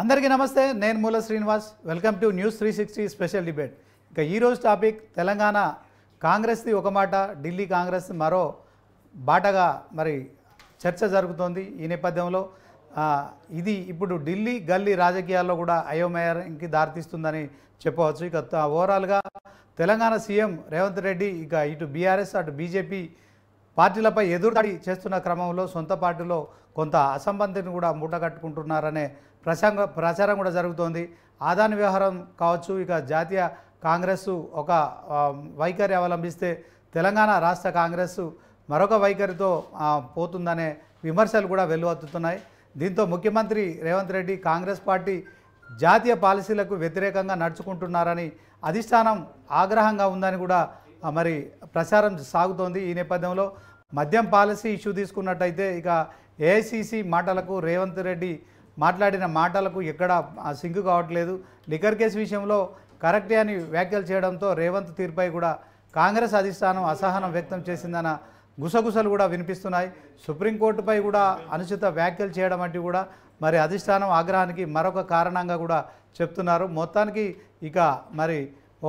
అందరికీ నమస్తే. నేను మూల Srinivas. Welcome to news 360 special debate. ఇక ఈరోజు టాపిక్ తెలంగాణ కాంగ్రెస్ది ఒక మాట, ఢిల్లీ కాంగ్రెస్ మరో బాటగా మరి చర్చ జరుగుతోంది. ఈ నేపథ్యంలో ఇది ఇప్పుడు ఢిల్లీ గల్లీ రాజకీయాల్లో కూడా అయోమయానికి దారితీస్తుందని చెప్పవచ్చు. ఇక ఓవరాల్గా తెలంగాణ సీఎం రేవంత్ రెడ్డి ఇక ఇటు బీఆర్ఎస్ అటు బీజేపీ పార్టీలపై ఎదురుదాడి చేస్తున్న క్రమంలో సొంత పార్టీలో కొంత అసంబంధిని కూడా మూటగట్టుకుంటున్నారనే ప్రచారం కూడా జరుగుతోంది. ఆదాని వ్యవహారం కావచ్చు, ఇక జాతీయ కాంగ్రెస్ ఒక వైఖరి అవలంబిస్తే తెలంగాణ రాష్ట్ర కాంగ్రెస్ మరొక వైఖరితో పోతుందనే విమర్శలు కూడా వెల్లువెత్తుతున్నాయి. దీంతో ముఖ్యమంత్రి రేవంత్ రెడ్డి కాంగ్రెస్ పార్టీ జాతీయ పాలసీలకు వ్యతిరేకంగా నడుచుకుంటున్నారని అధిష్టానం ఆగ్రహంగా ఉందని కూడా మరి ప్రచారం సాగుతోంది. ఈ నేపథ్యంలో మద్యం పాలసీ ఇష్యూ తీసుకున్నట్టయితే ఇక ఏఐసిసి మాటలకు రేవంత్ రెడ్డి మాట్లాడిన మాటలకు ఎక్కడ సింక్ కావట్లేదు. లిక్కర్ కేసు విషయంలో కరెక్టే అని వ్యాఖ్యలు చేయడంతో రేవంత్ తీరుపై కూడా కాంగ్రెస్ అధిష్టానం అసహనం వ్యక్తం చేసిందన్న గుసగుసలు కూడా వినిపిస్తున్నాయి. సుప్రీంకోర్టుపై కూడా అనుచిత వ్యాఖ్యలు చేయడం వంటివి కూడా మరి అధిష్టానం ఆగ్రహానికి మరొక కారణంగా కూడా చెప్తున్నారు. మొత్తానికి ఇక మరి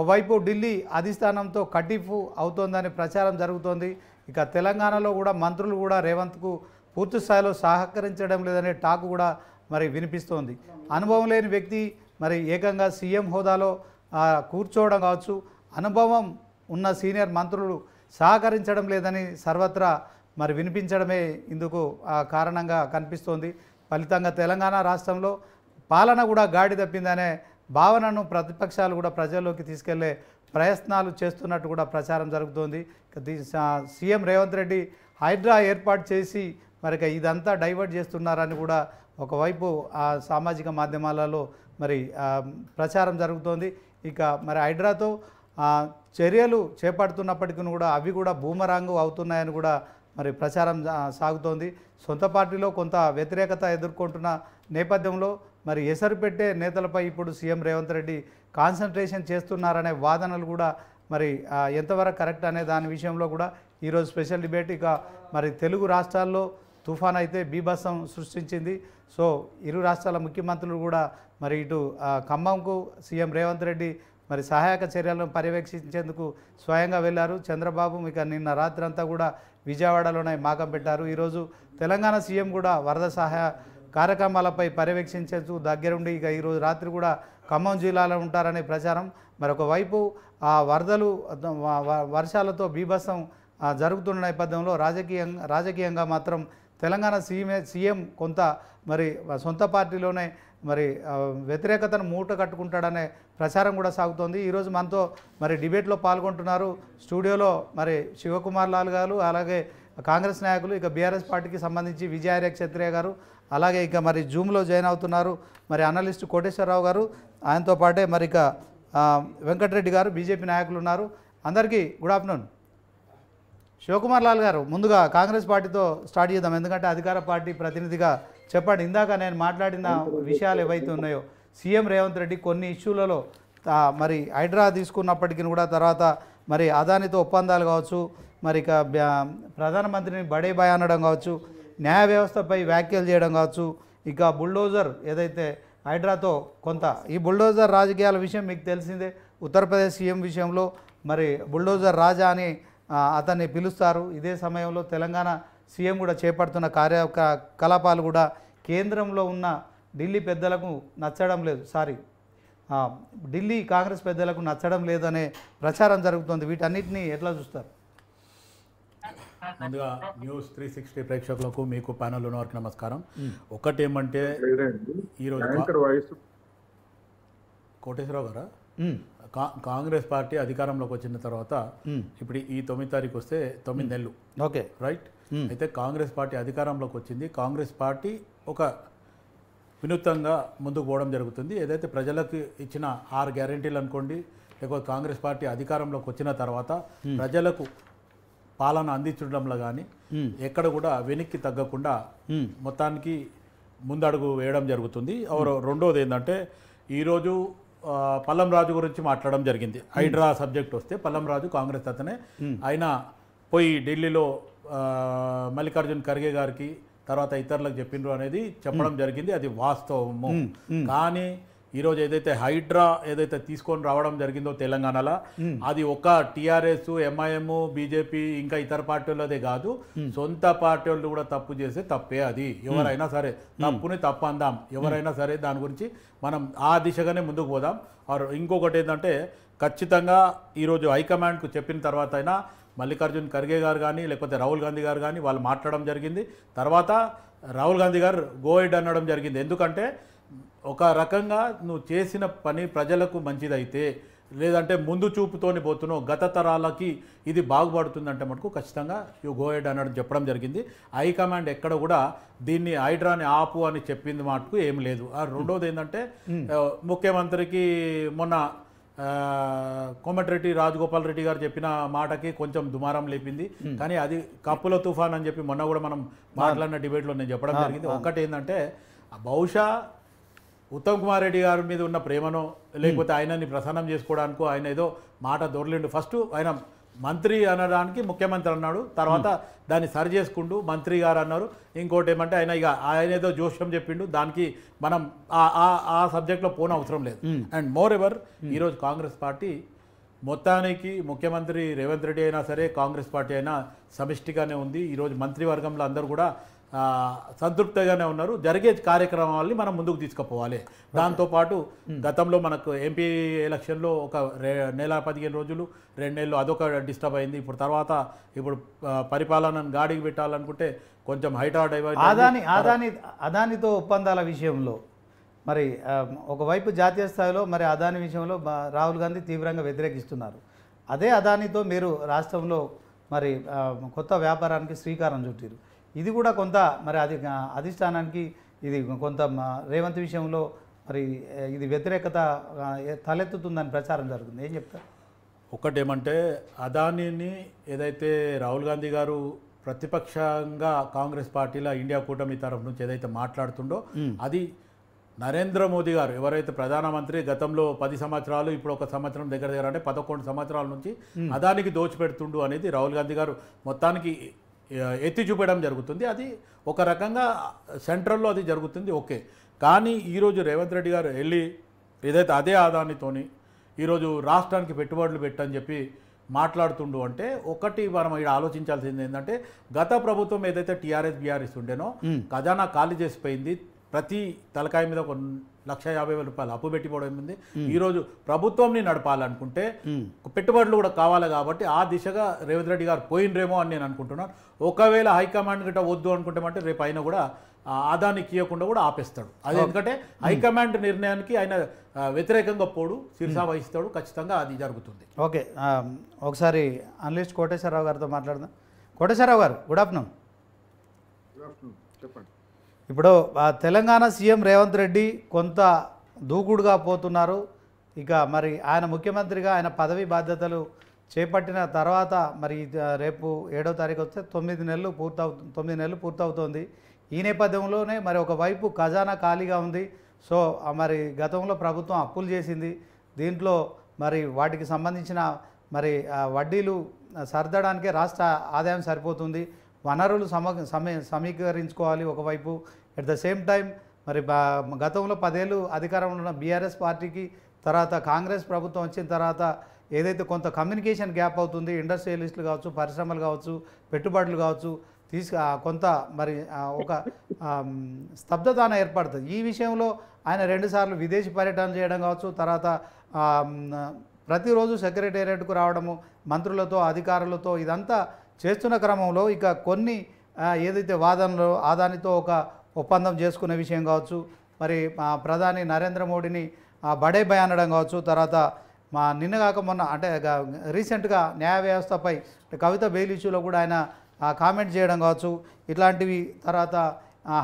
ఓవైపు ఢిల్లీ అధిష్టానంతో కటిఫ్ అవుతోందని ప్రచారం జరుగుతోంది. ఇక తెలంగాణలో కూడా మంత్రులు కూడా రేవంత్కు పూర్తి స్థాయిలో సహకరించడం లేదనే టాక్ కూడా మరి వినిపిస్తోంది. అనుభవం లేని వ్యక్తి మరి ఏకంగా సీఎం హోదాలో కూర్చోవడం కావచ్చు, అనుభవం ఉన్న సీనియర్ మంత్రులు సహకరించడం లేదని సర్వత్రా మరి వినిపించడమే ఇందుకు కారణంగా కనిపిస్తోంది. ఫలితంగా తెలంగాణ రాష్ట్రంలో పాలన కూడా గాడి తప్పిందనే భావనను ప్రతిపక్షాలు కూడా ప్రజల్లోకి తీసుకెళ్లే ప్రయత్నాలు చేస్తున్నట్టు కూడా ప్రచారం జరుగుతోంది. సీఎం రేవంత్ రెడ్డి హైడ్రా ఏర్పాటు చేసి మరి ఇదంతా డైవర్ట్ చేస్తున్నారని కూడా ఒకవైపు సామాజిక మాధ్యమాలలో మరి ప్రచారం జరుగుతోంది. ఇక మరి హైడ్రాతో చర్యలు చేపడుతున్నప్పటికీ కూడా అవి కూడా బూమరాంగు అవుతున్నాయని కూడా మరి ప్రచారం సాగుతోంది. సొంత పార్టీలో కొంత వ్యతిరేకత ఎదుర్కొంటున్న నేపథ్యంలో మరి ఎసరు పెట్టే నేతలపై ఇప్పుడు సీఎం రేవంత్ రెడ్డి కాన్సన్ట్రేషన్ చేస్తున్నారనే వాదనలు కూడా మరి ఎంతవరకు కరెక్ట్ అనే దాని విషయంలో కూడా ఈరోజు స్పెషల్ డిబేట్. ఇక మరి తెలుగు రాష్ట్రాల్లో తుఫాన్ అయితే బీభత్సం సృష్టించింది. సో ఇరు రాష్ట్రాల ముఖ్యమంత్రులు కూడా మరి ఇటు ఖమ్మంకు సీఎం రేవంత్ రెడ్డి మరి సహాయక చర్యలను పర్యవేక్షించేందుకు స్వయంగా వెళ్ళారు. చంద్రబాబు ఇక నిన్న రాత్రి అంతా కూడా విజయవాడలోనే మాకం పెట్టారు. ఈరోజు తెలంగాణ సీఎం కూడా వరద సహాయ కార్యక్రమాలపై పర్యవేక్షించేందుకు దగ్గరుండి ఇక ఈరోజు రాత్రి కూడా ఖమ్మం జిల్లాలో ఉంటారనే ప్రచారం. మరొకవైపు వరదలు వర్షాలతో బీభత్సం జరుగుతున్న నేపథ్యంలో రాజకీయంగా మాత్రం తెలంగాణ సీఎం కొంత మరి సొంత పార్టీలోనే మరి వ్యతిరేకతను మూట కట్టుకుంటాడనే ప్రచారం కూడా సాగుతోంది. ఈరోజు మనతో మరి డిబేట్లో పాల్గొంటున్నారు స్టూడియోలో మరి శివకుమార్ లాల్ గారు, అలాగే కాంగ్రెస్ నాయకులు, ఇక బీఆర్ఎస్ పార్టీకి సంబంధించి విజయార్య క్షత్రియ గారు, అలాగే ఇక మరి జూమ్లో జాయిన్ అవుతున్నారు మరి అనలిస్ట్ కోటేశ్వరరావు గారు, ఆయనతో పాటే మరి ఇక వెంకటరెడ్డి గారు బీజేపీ నాయకులు ఉన్నారు. అందరికీ గుడ్ ఆఫ్టర్నూన్. శివకుమార్ లాల్ గారు, ముందుగా కాంగ్రెస్ పార్టీతో స్టార్ట్ చేద్దాం, ఎందుకంటే అధికార పార్టీ ప్రతినిధిగా చెప్పండి. ఇందాక నేను మాట్లాడిన విషయాలు ఏవైతే ఉన్నాయో సీఎం రేవంత్ రెడ్డి కొన్ని ఇష్యూలలో మరి హైడ్రా తీసుకున్నప్పటికీ కూడా తర్వాత మరి అదానితో ఒప్పందాలు కావచ్చు, మరి ఇక ప్రధానమంత్రిని బడే బాయ్ అనడం కావచ్చు, న్యాయ వ్యవస్థపై వ్యాఖ్యలు చేయడం కావచ్చు, ఇక బుల్డోజర్ ఏదైతే హైడ్రాతో కొంత ఈ బుల్డోజర్ రాజకీయాల విషయం మీకు తెలిసిందే. ఉత్తరప్రదేశ్ సీఎం విషయంలో మరి బుల్డోజర్ రాజా అని అతన్ని పిలుస్తారు. ఇదే సమయంలో తెలంగాణ సీఎం కూడా చేపడుతున్న కార్యకలాపాలు కూడా కేంద్రంలో ఉన్న ఢిల్లీ పెద్దలకు నచ్చడం లేదు, ఢిల్లీ కాంగ్రెస్ పెద్దలకు నచ్చడం లేదనే ప్రచారం జరుగుతుంది. వీటన్నిటిని ఎట్లా చూస్తారు? ముందుగా న్యూస్ 360 ప్రేక్షకులకు, మీకు ప్యానల్ ఉన్న వారికి నమస్కారం. ఒకటేమంటే ఈరోజు కోటేశ్వరరావు గారా, కాంగ్రెస్ పార్టీ అధికారంలోకి వచ్చిన తర్వాత ఇప్పుడు ఈ 9 తారీఖు వస్తే 9 నెలలు, ఓకే రైట్. అయితే కాంగ్రెస్ పార్టీ అధికారంలోకి వచ్చింది. కాంగ్రెస్ పార్టీ ఒక వినూత్నంగా ముందుకు పోవడం జరుగుతుంది. ఏదైతే ప్రజలకు ఇచ్చిన 6 గ్యారెంటీలు అనుకోండి, లేకపోతే కాంగ్రెస్ పార్టీ అధికారంలోకి వచ్చిన తర్వాత ప్రజలకు పాలన అందించడంలో కానీ ఎక్కడ కూడా వెనక్కి తగ్గకుండా మొత్తానికి ముందడుగు వేయడం జరుగుతుంది. రెండోది ఏంటంటే ఈరోజు పల్లం రాజు గురించి మాట్లాడడం జరిగింది. హైడ్రా సబ్జెక్ట్ వస్తే పల్లం రాజు కాంగ్రెస్ అతనే, ఆయన పోయి ఢిల్లీలో మల్లికార్జున్ ఖర్గే గారికి తర్వాత ఇతరులకు చెప్పిండ్రు అనేది చెప్పడం జరిగింది. అది వాస్తవము. కానీ ఈరోజు ఏదైతే హైడ్రా ఏదైతే తీసుకొని రావడం జరిగిందో తెలంగాణలో, అది ఒక టీఆర్ఎస్, ఎంఐఎం, బీజేపీ ఇంకా ఇతర పార్టీలదే కాదు, సొంత పార్టీ వాళ్ళు కూడా తప్పు చేస్తే తప్పే. అది ఎవరైనా సరే తప్పుని తప్పు అందాం, ఎవరైనా సరే దాని గురించి మనం ఆ దిశగానే ముందుకు పోదాం. ఇంకొకటి ఏంటంటే ఖచ్చితంగా ఈరోజు హైకమాండ్కు చెప్పిన తర్వాత అయినా మల్లికార్జున్ ఖర్గే గారు కానీ లేకపోతే రాహుల్ గాంధీ గారు కానీ వాళ్ళు మాట్లాడడం జరిగింది. తర్వాత రాహుల్ గాంధీ గారు గో హెడ్ అనడం జరిగింది. ఎందుకంటే ఒక రకంగా నువ్వు చేసిన పని ప్రజలకు మంచిదైతే, లేదంటే ముందు చూపుతోని పోతున్నావు, గత తరాలకి ఇది బాగుపడుతుందంటే మటుకు ఖచ్చితంగా యూ గో హెడ్ అనడం చెప్పడం జరిగింది. హైకమాండ్ ఎక్కడ కూడా దీన్ని హైడ్రాని ఆపు అని చెప్పింది మటుకు ఏం లేదు. రెండోది ఏంటంటే ముఖ్యమంత్రికి మొన్న కోమటిరెడ్డి రాజగోపాల్ రెడ్డి గారు చెప్పిన మాటకి కొంచెం దుమారం లేపింది. కానీ అది కప్పుల తుఫాన్ అని చెప్పి మొన్న కూడా మనం మాట్లాడిన డిబేట్లో నేను చెప్పడం జరిగింది. ఒకటి ఏంటంటే బహుశా ఉత్తమ్ కుమార్ రెడ్డి గారి మీద ఉన్న ప్రేమనో లేకపోతే ఆయనని ప్రసన్నం చేసుకోవడానికో ఆయన ఏదో మాట దొరలిండు. ఫస్ట్ ఆయన మంత్రి అనడానికి ముఖ్యమంత్రి అన్నాడు, తర్వాత దాన్ని సరి చేసుకుంటూ మంత్రి గారు అన్నారు. ఇంకోటి ఏమంటే ఆయన ఏదో జోష్యం చెప్పిండు, దానికి మనం ఆ సబ్జెక్ట్లో పోనవసరం లేదు. అండ్ మోర్ ఎవర్ ఈరోజు కాంగ్రెస్ పార్టీ మొత్తానికి ముఖ్యమంత్రి రేవంత్ రెడ్డి అయినా సరే, కాంగ్రెస్ పార్టీ అయినా సమిష్టిగానే ఉంది. ఈరోజు మంత్రివర్గంలో అందరూ కూడా సంతృప్తిగానే ఉన్నారు. జరిగే కార్యక్రమాలని మనం ముందుకు తీసుకుపోవాలి. దాంతోపాటు గతంలో మనకు ఎంపీ ఎలక్షన్లో ఒక నెల 15 రోజులు 2 నెలలు అదొక డిస్టర్బ్ అయింది. ఇప్పుడు పరిపాలనను గాడికి పెట్టాలనుకుంటే కొంచెం హైడ్రా అదానితో ఒప్పందాల విషయంలో మరి ఒకవైపు జాతీయ స్థాయిలో మరి అదాని విషయంలో రాహుల్ గాంధీ తీవ్రంగా వ్యతిరేకిస్తున్నారు. అదే అదానితో మీరు రాష్ట్రంలో మరి కొత్త వ్యాపారానికి శ్రీకారం చుట్టారు. ఇది కూడా కొంత మరి అధిష్టానానికి ఇది కొంత రేవంత్ విషయంలో మరి ఇది వ్యతిరేకత తలెత్తుతుందని ప్రచారం జరుగుతుంది. ఏం చెప్తారు? ఒకటేమంటే అదానిని ఏదైతే రాహుల్ గాంధీ గారు ప్రతిపక్షంగా కాంగ్రెస్ పార్టీలో ఇండియా కూటమి తరఫు నుంచి ఏదైతే మాట్లాడుతుండో, అది నరేంద్ర మోదీ గారు ఎవరైతే ప్రధానమంత్రి గతంలో 10 సంవత్సరాలు, ఇప్పుడు 1 సంవత్సరం దగ్గర అంటే 11 సంవత్సరాల నుంచి అదానికి దోచిపెడుతుండు అనేది రాహుల్ గాంధీ గారు మొత్తానికి ఎత్తి చూపడం జరుగుతుంది. అది ఒక రకంగా సెంట్రల్లో అది జరుగుతుంది. ఓకే, కానీ ఈరోజు రేవంత్ రెడ్డి గారు వెళ్ళి ఏదైతే అదే ఆదానితోని ఈరోజు రాష్ట్రానికి పెట్టుబడులు పెట్టని చెప్పి మాట్లాడుతుండు అంటే, ఒకటి మనం ఇక్కడ ఆలోచించాల్సింది ఏంటంటే, గత ప్రభుత్వం ఏదైతే టీఆర్ఎస్ బీఆర్ఎస్ ఉండేనో ఖజానా ఖాళీ చేసిపోయింది. ప్రతి తలకాయ మీద 1,50,000 రూపాయలు అప్పు పెట్టిపోవడం ఉంది. ఈరోజు ప్రభుత్వంని నడపాలనుకుంటే పెట్టుబడులు కూడా కావాలి. కాబట్టి ఆ దిశగా రేవంత్ రెడ్డి గారు పోయినరేమో అని నేను అనుకుంటున్నాను. ఒకవేళ హైకమాండ్ గిట్ట వద్దు అనుకుంటామంటే రేపు ఆయన కూడా ఆదానికి ఇవ్వకుండా కూడా ఆపేస్తాడు. అది ఎందుకంటే హైకమాండ్ నిర్ణయానికి ఆయన వ్యతిరేకంగా పోడు, శిరసా వహిస్తాడు. ఖచ్చితంగా అది జరుగుతుంది. ఓకే, ఒకసారి అనలిస్ట్ కోటేశ్వరరావు గారితో మాట్లాడదాం. కోటేశ్వరరావు గారు, గుడ్ ఆఫ్టర్నూన్. చెప్పండి. ఇప్పుడు తెలంగాణ సీఎం రేవంత్ రెడ్డి కొంత దూకుడుగా పోతున్నారు. ఇక మరి ఆయన ముఖ్యమంత్రిగా ఆయన పదవి బాధ్యతలు చేపట్టిన తర్వాత మరి రేపు 7వ తారీఖు వస్తే 9 నెలలు పూర్తవుతోంది. ఈ నేపథ్యంలోనే మరి ఒకవైపు ఖజానా ఖాళీగా ఉంది. సో మరి గతంలో ప్రభుత్వం అప్పులు చేసింది. దీంట్లో మరి వాటికి సంబంధించిన మరి వడ్డీలు సర్దడానికే రాష్ట్ర ఆదాయం సరిపోతుంది. వనరులు సమీకరించుకోవాలి ఒకవైపు. ఎట్ ద సేమ్ టైం మరి గతంలో 10 ఏళ్ళు అధికారంలో ఉన్న బీఆర్ఎస్ పార్టీకి తర్వాత కాంగ్రెస్ ప్రభుత్వం వచ్చిన తర్వాత ఏదైతే కొంత కమ్యూనికేషన్ గ్యాప్ అవుతుంది, ఇండస్ట్రియలిస్టులు కావచ్చు, పరిశ్రమలు కావచ్చు, పెట్టుబడులు కావచ్చు, కొంత మరి ఒక స్తబ్దత ఏర్పడుతుంది. ఈ విషయంలో ఆయన 2 సార్లు విదేశీ పర్యటన చేయడం కావచ్చు, తర్వాత ప్రతిరోజు సెక్రటేరియట్కు రావడము మంత్రులతో అధికారులతో ఇదంతా చేస్తున్న క్రమంలో ఇక కొన్ని ఏదైతే వాదనలో ఆదానితో ఒక ఒప్పందం చేసుకునే విషయం కావచ్చు, మరి ప్రధాని నరేంద్ర మోడీని బడే భయ్ అనడం కావచ్చు, తర్వాత నిన్నగాక మొన్న అంటే రీసెంట్గా న్యాయ వ్యవస్థపై కవిత బెయిల్ ఇష్యూలో కూడా ఆయన కామెంట్ చేయడం కావచ్చు, ఇట్లాంటివి. తర్వాత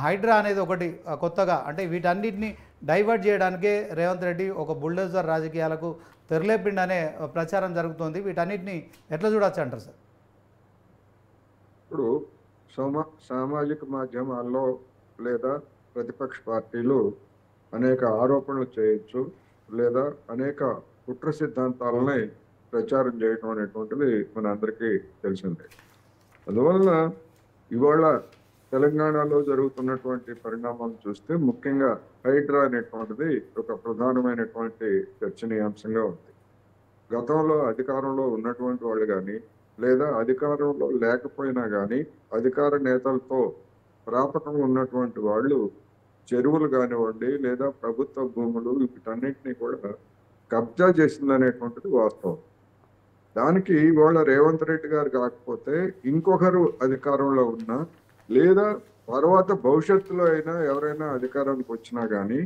హైడ్రా అనేది ఒకటి కొత్తగా అంటే వీటన్నిటిని డైవర్ట్ చేయడానికే రేవంత్ రెడ్డి ఒక బుల్డోజర్ రాజకీయాలకు తెరలేపిండనే ప్రచారం జరుగుతోంది. వీటన్నిటిని ఎట్లా చూడొచ్చు అంటారు సార్? ఇప్పుడు సామాజిక మాధ్యమాల్లో లేదా ప్రతిపక్ష పార్టీలు అనేక ఆరోపణలు చేయొచ్చు, లేదా అనేక కుట్ర సిద్ధాంతాలని ప్రచారం చేయటం అనేటువంటిది మన అందరికీ తెలిసిందే. అందువలన ఇవాళ తెలంగాణలో జరుగుతున్నటువంటి పరిణామాలు చూస్తే ముఖ్యంగా హైడ్రా అనేటువంటిది ఒక ప్రధానమైనటువంటి చర్చనీయాంశంగా ఉంది. గతంలో అధికారంలో ఉన్నటువంటి వాళ్ళు కానీ లేదా అధికారంలో లేకపోయినా కానీ అధికార నేతలతో ప్రాపకం ఉన్నటువంటి వాళ్ళు చెరువులు కానివ్వండి లేదా ప్రభుత్వ భూములు వీటన్నింటినీ కూడా కబ్జా చేసిందనేటువంటిది వాస్తవం. దానికి ఇవాళ రేవంత్ రెడ్డి గారు కాకపోతే ఇంకొకరు అధికారంలో ఉన్నా లేదా తర్వాత భవిష్యత్తులో అయినా ఎవరైనా అధికారానికి వచ్చినా కానీ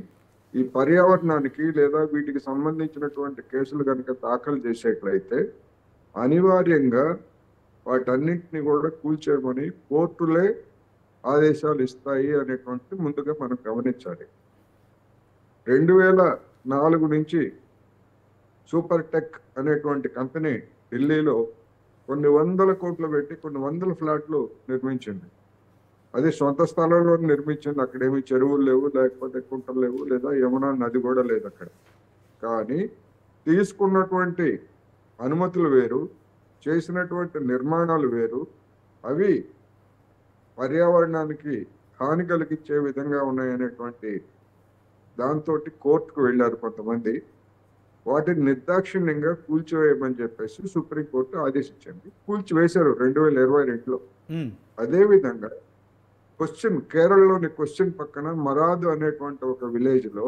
ఈ పర్యావరణానికి లేదా వీటికి సంబంధించినటువంటి కేసులు కనుక దాఖలు చేసేట్లయితే అనివార్యంగా వాటన్నింటినీ కూడా కూల్చేయమని కోర్టులే ఆదేశాలు ఇస్తాయి అనేటువంటిది ముందుగా మనం గమనించాలి. 2004 నుంచి సూపర్ టెక్ అనేటువంటి కంపెనీ ఢిల్లీలో కొన్ని వందల కోట్లు పెట్టి కొన్ని వందల ఫ్లాట్లు నిర్మించింది. అది సొంత స్థలంలో నిర్మించింది. అక్కడేమి చెరువులు లేవు, లేకపోతే కుంటలు లేవు, లేదా యమునా నది కూడా లేదు అక్కడ. కానీ తీసుకున్నటువంటి అనుమతులు వేరు, చేసినటువంటి నిర్మాణాలు వేరు. అవి పర్యావరణానికి హాని కలిగించే విధంగా ఉన్నాయనేటువంటి దాంతో కోర్టుకు వెళ్ళారు కొంతమంది. వాటిని నిర్దాక్షిణ్యంగా కూల్చివేయమని చెప్పేసి సుప్రీంకోర్టు ఆదేశించింది. కూల్చివేశారు 2022లో. అదేవిధంగా కేరళలోని క్వశ్చన్ పక్కన మరాదు అనేటువంటి ఒక విలేజ్ లో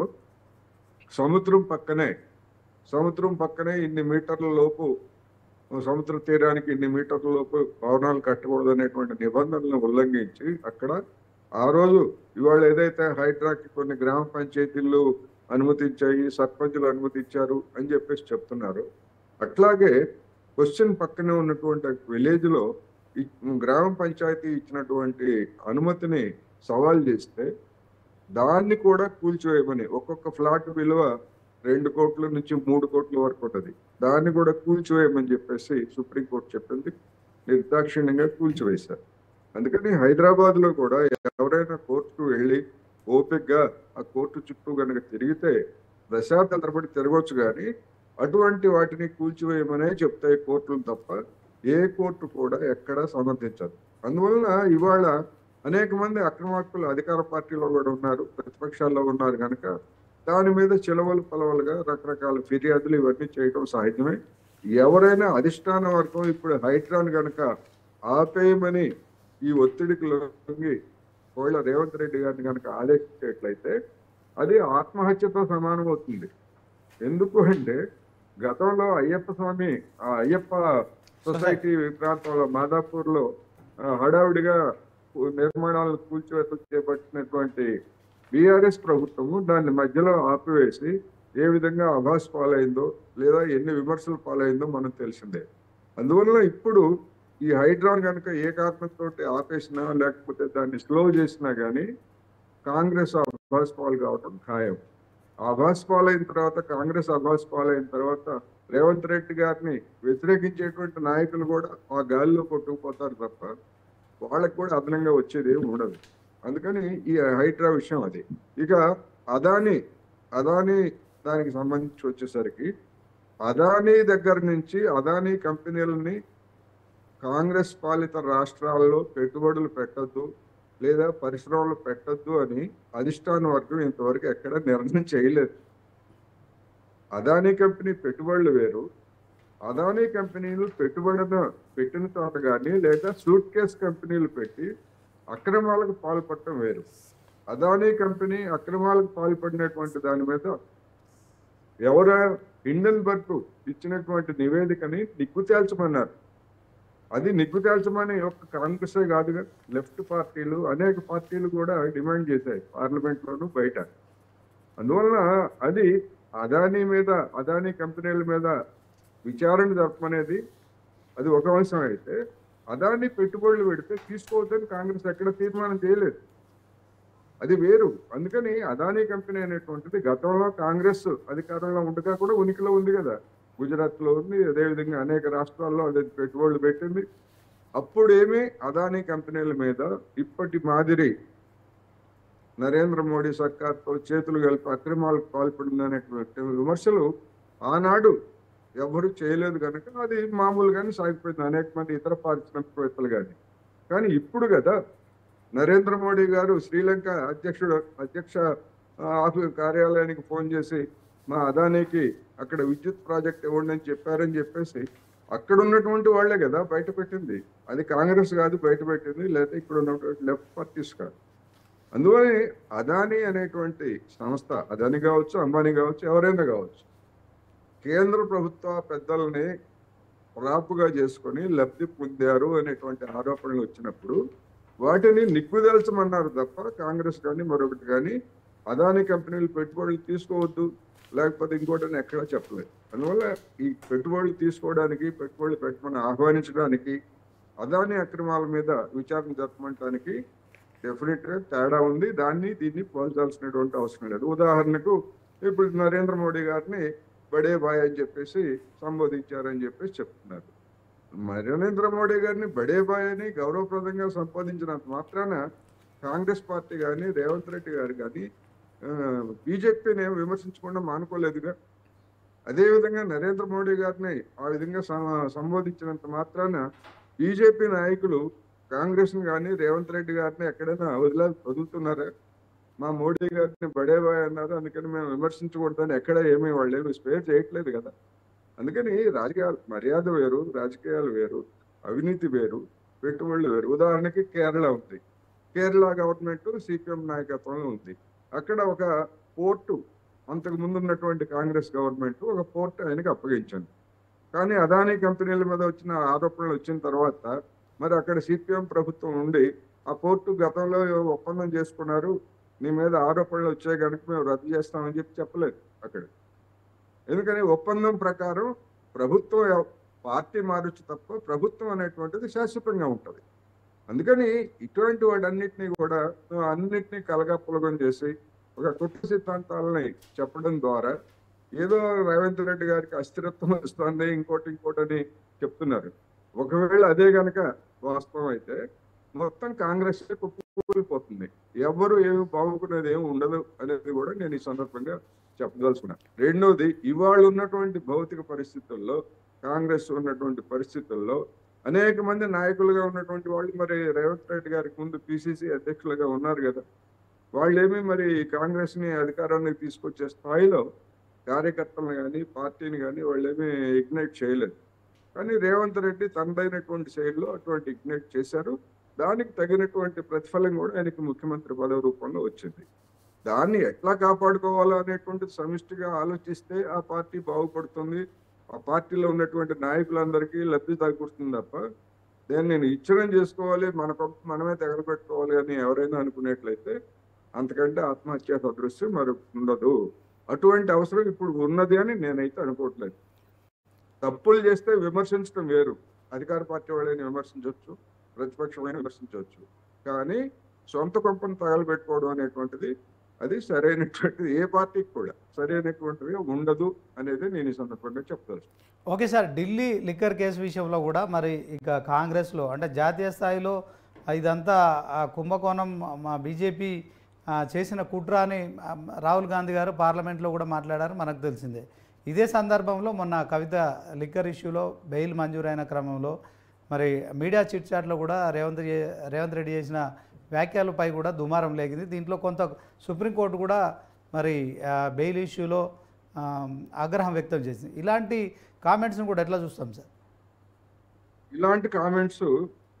సముద్రం పక్కనే ఇన్ని మీటర్ల లోపు సముద్ర తీరానికి ఇన్ని మీటర్ల లోపు భవనాలు కట్టకూడదు అనేటువంటి నిబంధనలను ఉల్లంఘించి అక్కడ ఆ రోజు ఇవాళ ఏదైతే హైడ్రాకి కొన్ని గ్రామ పంచాయతీలు అనుమతించాయి, సర్పంచులు అనుమతించారు అని చెప్పేసి చెప్తున్నారు. అట్లాగే క్వశ్చన్ పక్కనే ఉన్నటువంటి విలేజ్ లో గ్రామ పంచాయతీ ఇచ్చినటువంటి అనుమతిని సవాల్ చేస్తే దాన్ని కూడా కూల్చివేయమని, ఒక్కొక్క ఫ్లాట్ విలువ 2 కోట్ల నుంచి 3 కోట్ల వరకు ఉంటుంది, దాన్ని కూడా కూల్చివేయమని చెప్పేసి సుప్రీంకోర్టు చెప్పింది. నిర్దాక్షిణ్యంగా కూల్చివేశారు. అందుకని హైదరాబాద్ లో కూడా ఎవరైనా కోర్టుకు వెళ్ళి ఓపికగా ఆ కోర్టు చుట్టూ కనుక తిరిగితే దశాబ్దాల తరబడి తిరగవచ్చు, కానీ అటువంటి వాటిని కూల్చివేయమనే చెప్తాయి కోర్టులు తప్ప ఏ కోర్టు కూడా ఎక్కడా సమర్థించదు. అందువలన ఇవాళ అనేక మంది అక్రమార్కులు అధికార పార్టీలో కూడా ఉన్నారు, ప్రతిపక్షాల్లో ఉన్నారు కనుక దాని మీద చిలవలు పలవలుగా రకరకాల ఫిర్యాదులు ఇవన్నీ చేయడం సహజమే. ఎవరైనా అధిష్టాన వర్గం ఇప్పుడు హైడ్రాన్ కనుక ఆపేయమని ఈ ఒత్తిడికి లొంగి ఒకవేళ రేవంత్ రెడ్డి గారిని కనుక ఆదేశించేట్లయితే అది ఆత్మహత్యతో సమానం అవుతుంది. ఎందుకు అంటే గతంలో అయ్యప్ప స్వామి అయ్యప్ప సొసైటీ ప్రాంతంలో మాదాపూర్లో హడావుడిగా నిర్మాణాలను కూల్చివేత చేపట్టినటువంటి బీఆర్ఎస్ ప్రభుత్వము దాన్ని మధ్యలో ఆపివేసి ఏ విధంగా అభాస్ పాలైందో లేదా ఎన్ని విమర్శలు పాలైందో మనం తెలిసిందే. అందువల్ల ఇప్పుడు ఈ హైడ్రాన్ కనుక ఏ కారణంతో ఆపేసినా లేకపోతే దాన్ని స్లో చేసినా కానీ కాంగ్రెస్ అభాస్ పాలు కావటం ఖాయం. అభాస్ పాలైన తర్వాత కాంగ్రెస్ అభాస్ పాలైన తర్వాత రేవంత్ రెడ్డి గారిని వ్యతిరేకించేటువంటి నాయకులు కూడా ఆ గాలిలో కొట్టుకుపోతారు తప్ప వాళ్ళకి కూడా అదనంగా వచ్చేది ఏమి ఉండదు. అందుకని ఈ హైడ్రా విషయం అది. ఇక అదానీ దానికి సంబంధించి వచ్చేసరికి అదానీ దగ్గర నుంచి అదానీ కంపెనీలని కాంగ్రెస్ పాలిత రాష్ట్రాల్లో పెట్టుబడులు పెట్టద్దు లేదా పరిశ్రమలు పెట్టద్దు అని అధిష్టాన వర్గం ఇంతవరకు ఎక్కడ నిర్ణయం చేయలేదు. అదానీ కంపెనీ పెట్టుబడులు వేరు, అదానీ కంపెనీలు పెట్టుబడులను పెట్టిన చోట కానీ లేదా సూట్ కేస్ కంపెనీలు పెట్టి అక్రమాలకు పాల్పడటం వేరు. అదానీ కంపెనీ అక్రమాలకు పాల్పడినటువంటి దాని మీద హిండెన్బర్గ్ ఇచ్చినటువంటి నివేదికని నిగ్గు తేల్చమన్నారు. అది నిగ్గు తేల్చమని ఒక్క కాంగ్రెసే కాదుగా, లెఫ్ట్ పార్టీలు అనేక పార్టీలు కూడా డిమాండ్ చేశాయి పార్లమెంట్లోనూ బయట. అందువలన అది అదానీ కంపెనీల మీద విచారణ జరపమనేది అది ఒక అంశం అయితే, అదానీ పెట్టుబడులు పెడితే తీసుకోవద్దని కాంగ్రెస్ ఎక్కడ తీర్మానం చేయలేదు, అది వేరు. అందుకని అదానీ కంపెనీ అనేటువంటిది గతంలో కాంగ్రెస్ అధికారంలో ఉండగా కూడా ఉనికిలో ఉంది కదా, గుజరాత్లో ఉంది, అదేవిధంగా అనేక రాష్ట్రాల్లో అది పెట్టుబడులు పెట్టింది. అప్పుడేమీ అదానీ కంపెనీల మీద ఇప్పటి మాదిరి నరేంద్ర మోడీ సర్కార్తో చేతులు కలిపి అక్రమాలకు పాల్పడిందనేటువంటి విమర్శలు ఆనాడు ఎవరు చేయలేదు కనుక అది మామూలుగానే సాగిపోయింది అనేక మంది ఇతర పారిశ్రామికవేత్తలు కానీ ఇప్పుడు కదా నరేంద్ర మోడీ గారు శ్రీలంక అధ్యక్ష ఆఫీస్ కార్యాలయానికి ఫోన్ చేసి మా అదానికి అక్కడ విద్యుత్ ప్రాజెక్ట్ ఇవ్వండి అని చెప్పారని చెప్పేసి అక్కడ ఉన్నటువంటి వాళ్లే కదా బయట పెట్టింది. అది కాంగ్రెస్ కాదు బయట పెట్టింది, లేకపోతే ఇక్కడ ఉన్నటువంటి లెఫ్ట్ పార్టీస్ కాదు. అందువల్ల అదానీ అనేటువంటి సంస్థ, అదానీ కావచ్చు, అంబానీ కావచ్చు, ఎవరైనా కావచ్చు, కేంద్ర ప్రభుత్వ పెద్దల్ని రాపుగా చేసుకొని లబ్ధి పొందారు అనేటువంటి ఆరోపణలు వచ్చినప్పుడు వాటిని నిగ్గుదల్చమన్నారు తప్ప కాంగ్రెస్ కానీ మరొకటి కానీ అదానీ కంపెనీలు పెట్టుబడులు తీసుకోవద్దు లేకపోతే ఇంకోటని ఎక్కడా చెప్పలేదు. అందువల్ల ఈ పెట్టుబడులు తీసుకోవడానికి, పెట్టుబడులు పెట్టమని ఆహ్వానించడానికి, అదానీ అక్రమాల మీద విచారణ జరపడానికి డెఫినెట్గా తేడా ఉంది. దీన్ని పోల్చాల్సినటువంటి అవసరం లేదు. ఉదాహరణకు ఇప్పుడు నరేంద్ర మోడీ గారిని బడే బాయ్ అని చెప్పేసి సంబోధించారని చెప్పేసి చెప్తున్నారు. నరేంద్ర మోడీ గారిని బడే బాయ్ అని గౌరవప్రదంగా సంబోధించినంత మాత్రాన కాంగ్రెస్ పార్టీ కానీ రేవంత్ రెడ్డి గారు కానీ బీజేపీని విమర్శించకుండా మానుకోలేదుగా. అదేవిధంగా నరేంద్ర మోడీ గారిని ఆ విధంగా సంబోధించినంత మాత్రాన బీజేపీ నాయకులు కాంగ్రెస్ని కానీ రేవంత్ రెడ్డి గారిని ఎక్కడైనా వదులుతున్నారా? మా మోడీ గారిని బడే బాయ్ అన్నారు అందుకని మేము విమర్శించకూడదని ఎక్కడ వాళ్ళు స్పేర్ చేయట్లేదు కదా. అందుకని రాజకీయాలు మర్యాద వేరు, రాజకీయాలు వేరు, అవినీతి వేరు, పెట్టుబడులు వేరు. ఉదాహరణకి కేరళ ఉంది. కేరళ గవర్నమెంట్ సిపిఎం నాయకత్వంలో ఉంది. అక్కడ ఒక పోర్టు అంతకు ముందు ఉన్నటువంటి కాంగ్రెస్ గవర్నమెంట్ ఒక పోర్టు ఆయనకి అప్పగించింది. కానీ అదానీ కంపెనీల మీద వచ్చిన ఆరోపణలు వచ్చిన తర్వాత మరి అక్కడ సిపిఎం ప్రభుత్వం ఉండి ఆ పోర్టు గతంలో ఒప్పందం చేసుకున్నారు, నీ మీద ఆరోపణలు వచ్చాయి కనుక మేము రద్దు చేస్తామని చెప్పలేదు అక్కడ. ఎందుకని ఒప్పందం ప్రకారం ప్రభుత్వం పార్టీ మారచ్చు తప్ప ప్రభుత్వం అనేటువంటిది శాశ్వతంగా ఉంటుంది. అందుకని ఇటువంటి వాటన్నిటినీ కూడా అన్నిటినీ కలగపులగం చేసి ఒక కుట్ర సిద్ధాంతాలని చెప్పడం ద్వారా ఏదో రేవంత్ రెడ్డి గారికి అస్థిరత్వం వస్తుంది ఇంకోటని చెప్తున్నారు. ఒకవేళ అదే గనక వాస్తవం అయితే మొత్తం కాంగ్రెస్ కూలిపోతుంది, ఎవరు ఏమి బాగుకునేది ఏమి ఉండదు అనేది కూడా నేను ఈ సందర్భంగా చెప్పదలుచుకున్నాను. రెండోది, ఇవాళ ఉన్నటువంటి భౌతిక పరిస్థితుల్లో, కాంగ్రెస్ ఉన్నటువంటి పరిస్థితుల్లో అనేక మంది నాయకులుగా ఉన్నటువంటి వాళ్ళు మరి రేవంత్ రెడ్డి గారికి ముందు పిసిసి అధ్యక్షులుగా ఉన్నారు కదా, వాళ్ళేమీ మరి కాంగ్రెస్ ని అధికారానికి తీసుకొచ్చే స్థాయిలో కార్యకర్తలను కానీ పార్టీని కానీ వాళ్ళేమీ ఇగ్నైట్ చేయలేదు. కానీ రేవంత్ రెడ్డి తనదైనటువంటి శైలిలో అటువంటి ఇగ్నైట్ చేశారు. దానికి తగినటువంటి ప్రతిఫలం కూడా ఆయనకి ముఖ్యమంత్రి పదవి రూపంలో వచ్చింది. దాన్ని ఎట్లా కాపాడుకోవాలో అనేటువంటి సమిష్టిగా ఆలోచిస్తే ఆ పార్టీ బాగుపడుతుంది, ఆ పార్టీలో ఉన్నటువంటి నాయకులందరికీ లబ్ధి తగ్గుతుంది తప్ప దాన్ని నేను ఇచ్చడం చేసుకోవాలి, మనమే తగలబెట్టుకోవాలి అని ఎవరైనా అనుకునేట్లయితే అంతకంటే ఆత్మహత్య సదృశ్యం మరి ఉండదు. అటువంటి అవసరం ఇప్పుడు ఉన్నది అని నేనైతే అనుకోవట్లేదు. తప్పులు చేస్తే విమర్శించడం వేరు, అధికార పార్టీ వాళ్ళని విమర్శించవచ్చు, ప్రతిపక్షమైన విమర్శించవచ్చు, కానీ సొంత కొంపను తగలబెట్టుకోవడం అనేటువంటిది అది సరైనటువంటిది ఏ పార్టీకి కూడా సరైనటువంటిది ఉండదు అనేది నేను ఈ సందర్భంగా చెప్తాను. Okay sir, Delhi liquor case విషయంలో కూడా మరి ఇక కాంగ్రెస్లో అంటే జాతీయ స్థాయిలో ఇదంతా కుంభకోణం మా బీజేపీ చేసిన కుట్ర అని రాహుల్ గాంధీ గారు పార్లమెంట్లో కూడా మాట్లాడారు, మనకు తెలిసిందే. ఇదే సందర్భంలో మొన్న కవిత లిక్కర్ ఇష్యూలో బెయిల్ మంజూరైన క్రమంలో మరి మీడియా చిట్ చాట్లో కూడా రేవంత్ రెడ్డి చేసిన వ్యాఖ్యలపై కూడా దుమారం లేగింది. దీంట్లో కొంత సుప్రీంకోర్టు కూడా మరి బెయిల్ ఇష్యూలో ఆగ్రహం వ్యక్తం చేసింది. ఇలాంటి కామెంట్స్ని కూడా ఎట్లా చూస్తాం సార్? ఇలాంటి కామెంట్స్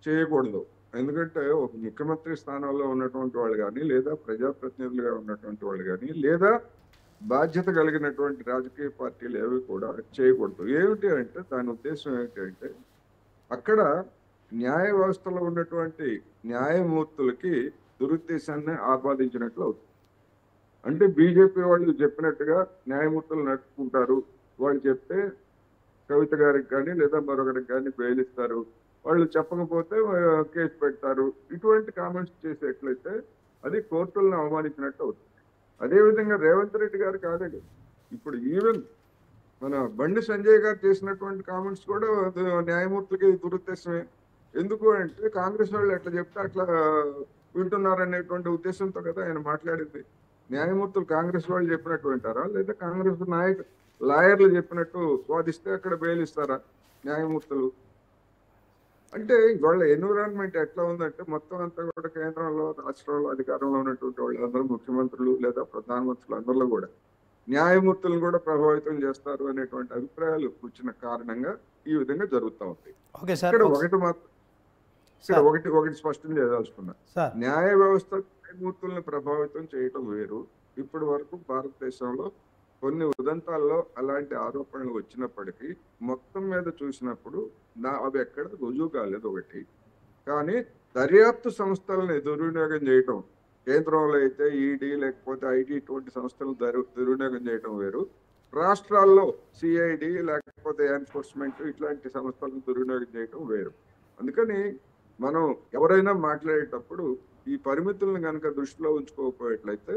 చేయకూడదు. ఎందుకంటే ఒక ముఖ్యమంత్రి స్థానంలో ఉన్నటువంటి వాళ్ళు కానీ, లేదా ప్రజాప్రతినిధులుగా ఉన్నటువంటి వాళ్ళు కానీ, లేదా బాధ్యత కలిగినటువంటి రాజకీయ పార్టీలు ఏవి కూడా చేయకూడదు. ఏమిటి అంటే దాని ఉద్దేశం ఏమిటి అంటే అక్కడ న్యాయ వ్యవస్థలో ఉన్నటువంటి న్యాయమూర్తులకి దురుద్దేశాన్ని ఆపాదించినట్లు అవుతుంది. అంటే బీజేపీ వాళ్ళు చెప్పినట్టుగా న్యాయమూర్తులు నడుపుకుంటారు, వాళ్ళు చెప్తే కవిత గారికి కానీ లేదా మరొకరికి కానీ బెయిల్ ఇస్తారు, వాళ్ళు చెప్పకపోతే కేసు పెడతారు. ఇటువంటి కామెంట్స్ చేసేట్లయితే అది కోర్టులను అవమానించినట్టు అవుతుంది. అదేవిధంగా రేవంత్ రెడ్డి గారు కాదే, ఇప్పుడు ఈవెన్ మన బండి సంజయ్ గారు చేసినటువంటి కామెంట్స్ కూడా న్యాయమూర్తులకి దురుద్దేశమే. ఎందుకు అంటే కాంగ్రెస్ వాళ్ళు ఎట్లా చెప్తే అట్లా వింటున్నారనేటువంటి ఉద్దేశంతో కదా ఆయన మాట్లాడింది. న్యాయమూర్తులు కాంగ్రెస్ వాళ్ళు చెప్పినట్టు వింటారా, లేదా కాంగ్రెస్ లాయర్లు చెప్పినట్టు వాదిస్తే అక్కడ బెయిల్ ఇస్తారా న్యాయమూర్తులు? అంటే ఇవాళ ఎన్విరాన్మెంట్ ఎట్లా ఉందంటే మొత్తం అంతా కూడా కేంద్రంలో రాష్ట్రంలో అధికారంలో ఉన్నటువంటి వాళ్ళందరూ ముఖ్యమంత్రులు లేదా ప్రధానమంత్రులు అందరిలో కూడా న్యాయమూర్తులను కూడా ప్రభావితం చేస్తారు అనేటువంటి అభిప్రాయాలు వచ్చిన కారణంగా ఈ విధంగా జరుగుతూ ఉంది. Okay sir. ఇక్కడ ఒకటి మాత్రం ఇక్కడ ఒకటి స్పష్టం చేయదలుచుకున్నా. సార్ న్యాయ వ్యవస్థ న్యాయమూర్తులను ప్రభావితం చేయటం వేరు. ఇప్పటి వరకు భారతదేశంలో కొన్ని ఉదంతాల్లో అలాంటి ఆరోపణలు వచ్చినప్పటికీ మొత్తం మీద చూసినప్పుడు అవి ఎక్కడ రుజువు కాలేదు ఒకటి. కానీ దర్యాప్తు సంస్థలను దుర్వినియోగం చేయటం, కేంద్రంలో అయితే ఈడీ లేకపోతే ఐటీ ఇటువంటి సంస్థలను దుర్వినియోగం చేయటం వేరు. రాష్ట్రాల్లో సిఐడి లేకపోతే ఎన్ఫోర్స్మెంట్ ఇట్లాంటి సంస్థలను దుర్వినియోగం చేయటం వేరు. అందుకని మనం ఎవరైనా మాట్లాడేటప్పుడు ఈ పరిమితులను కనుక దృష్టిలో ఉంచుకోకపోయేట్లయితే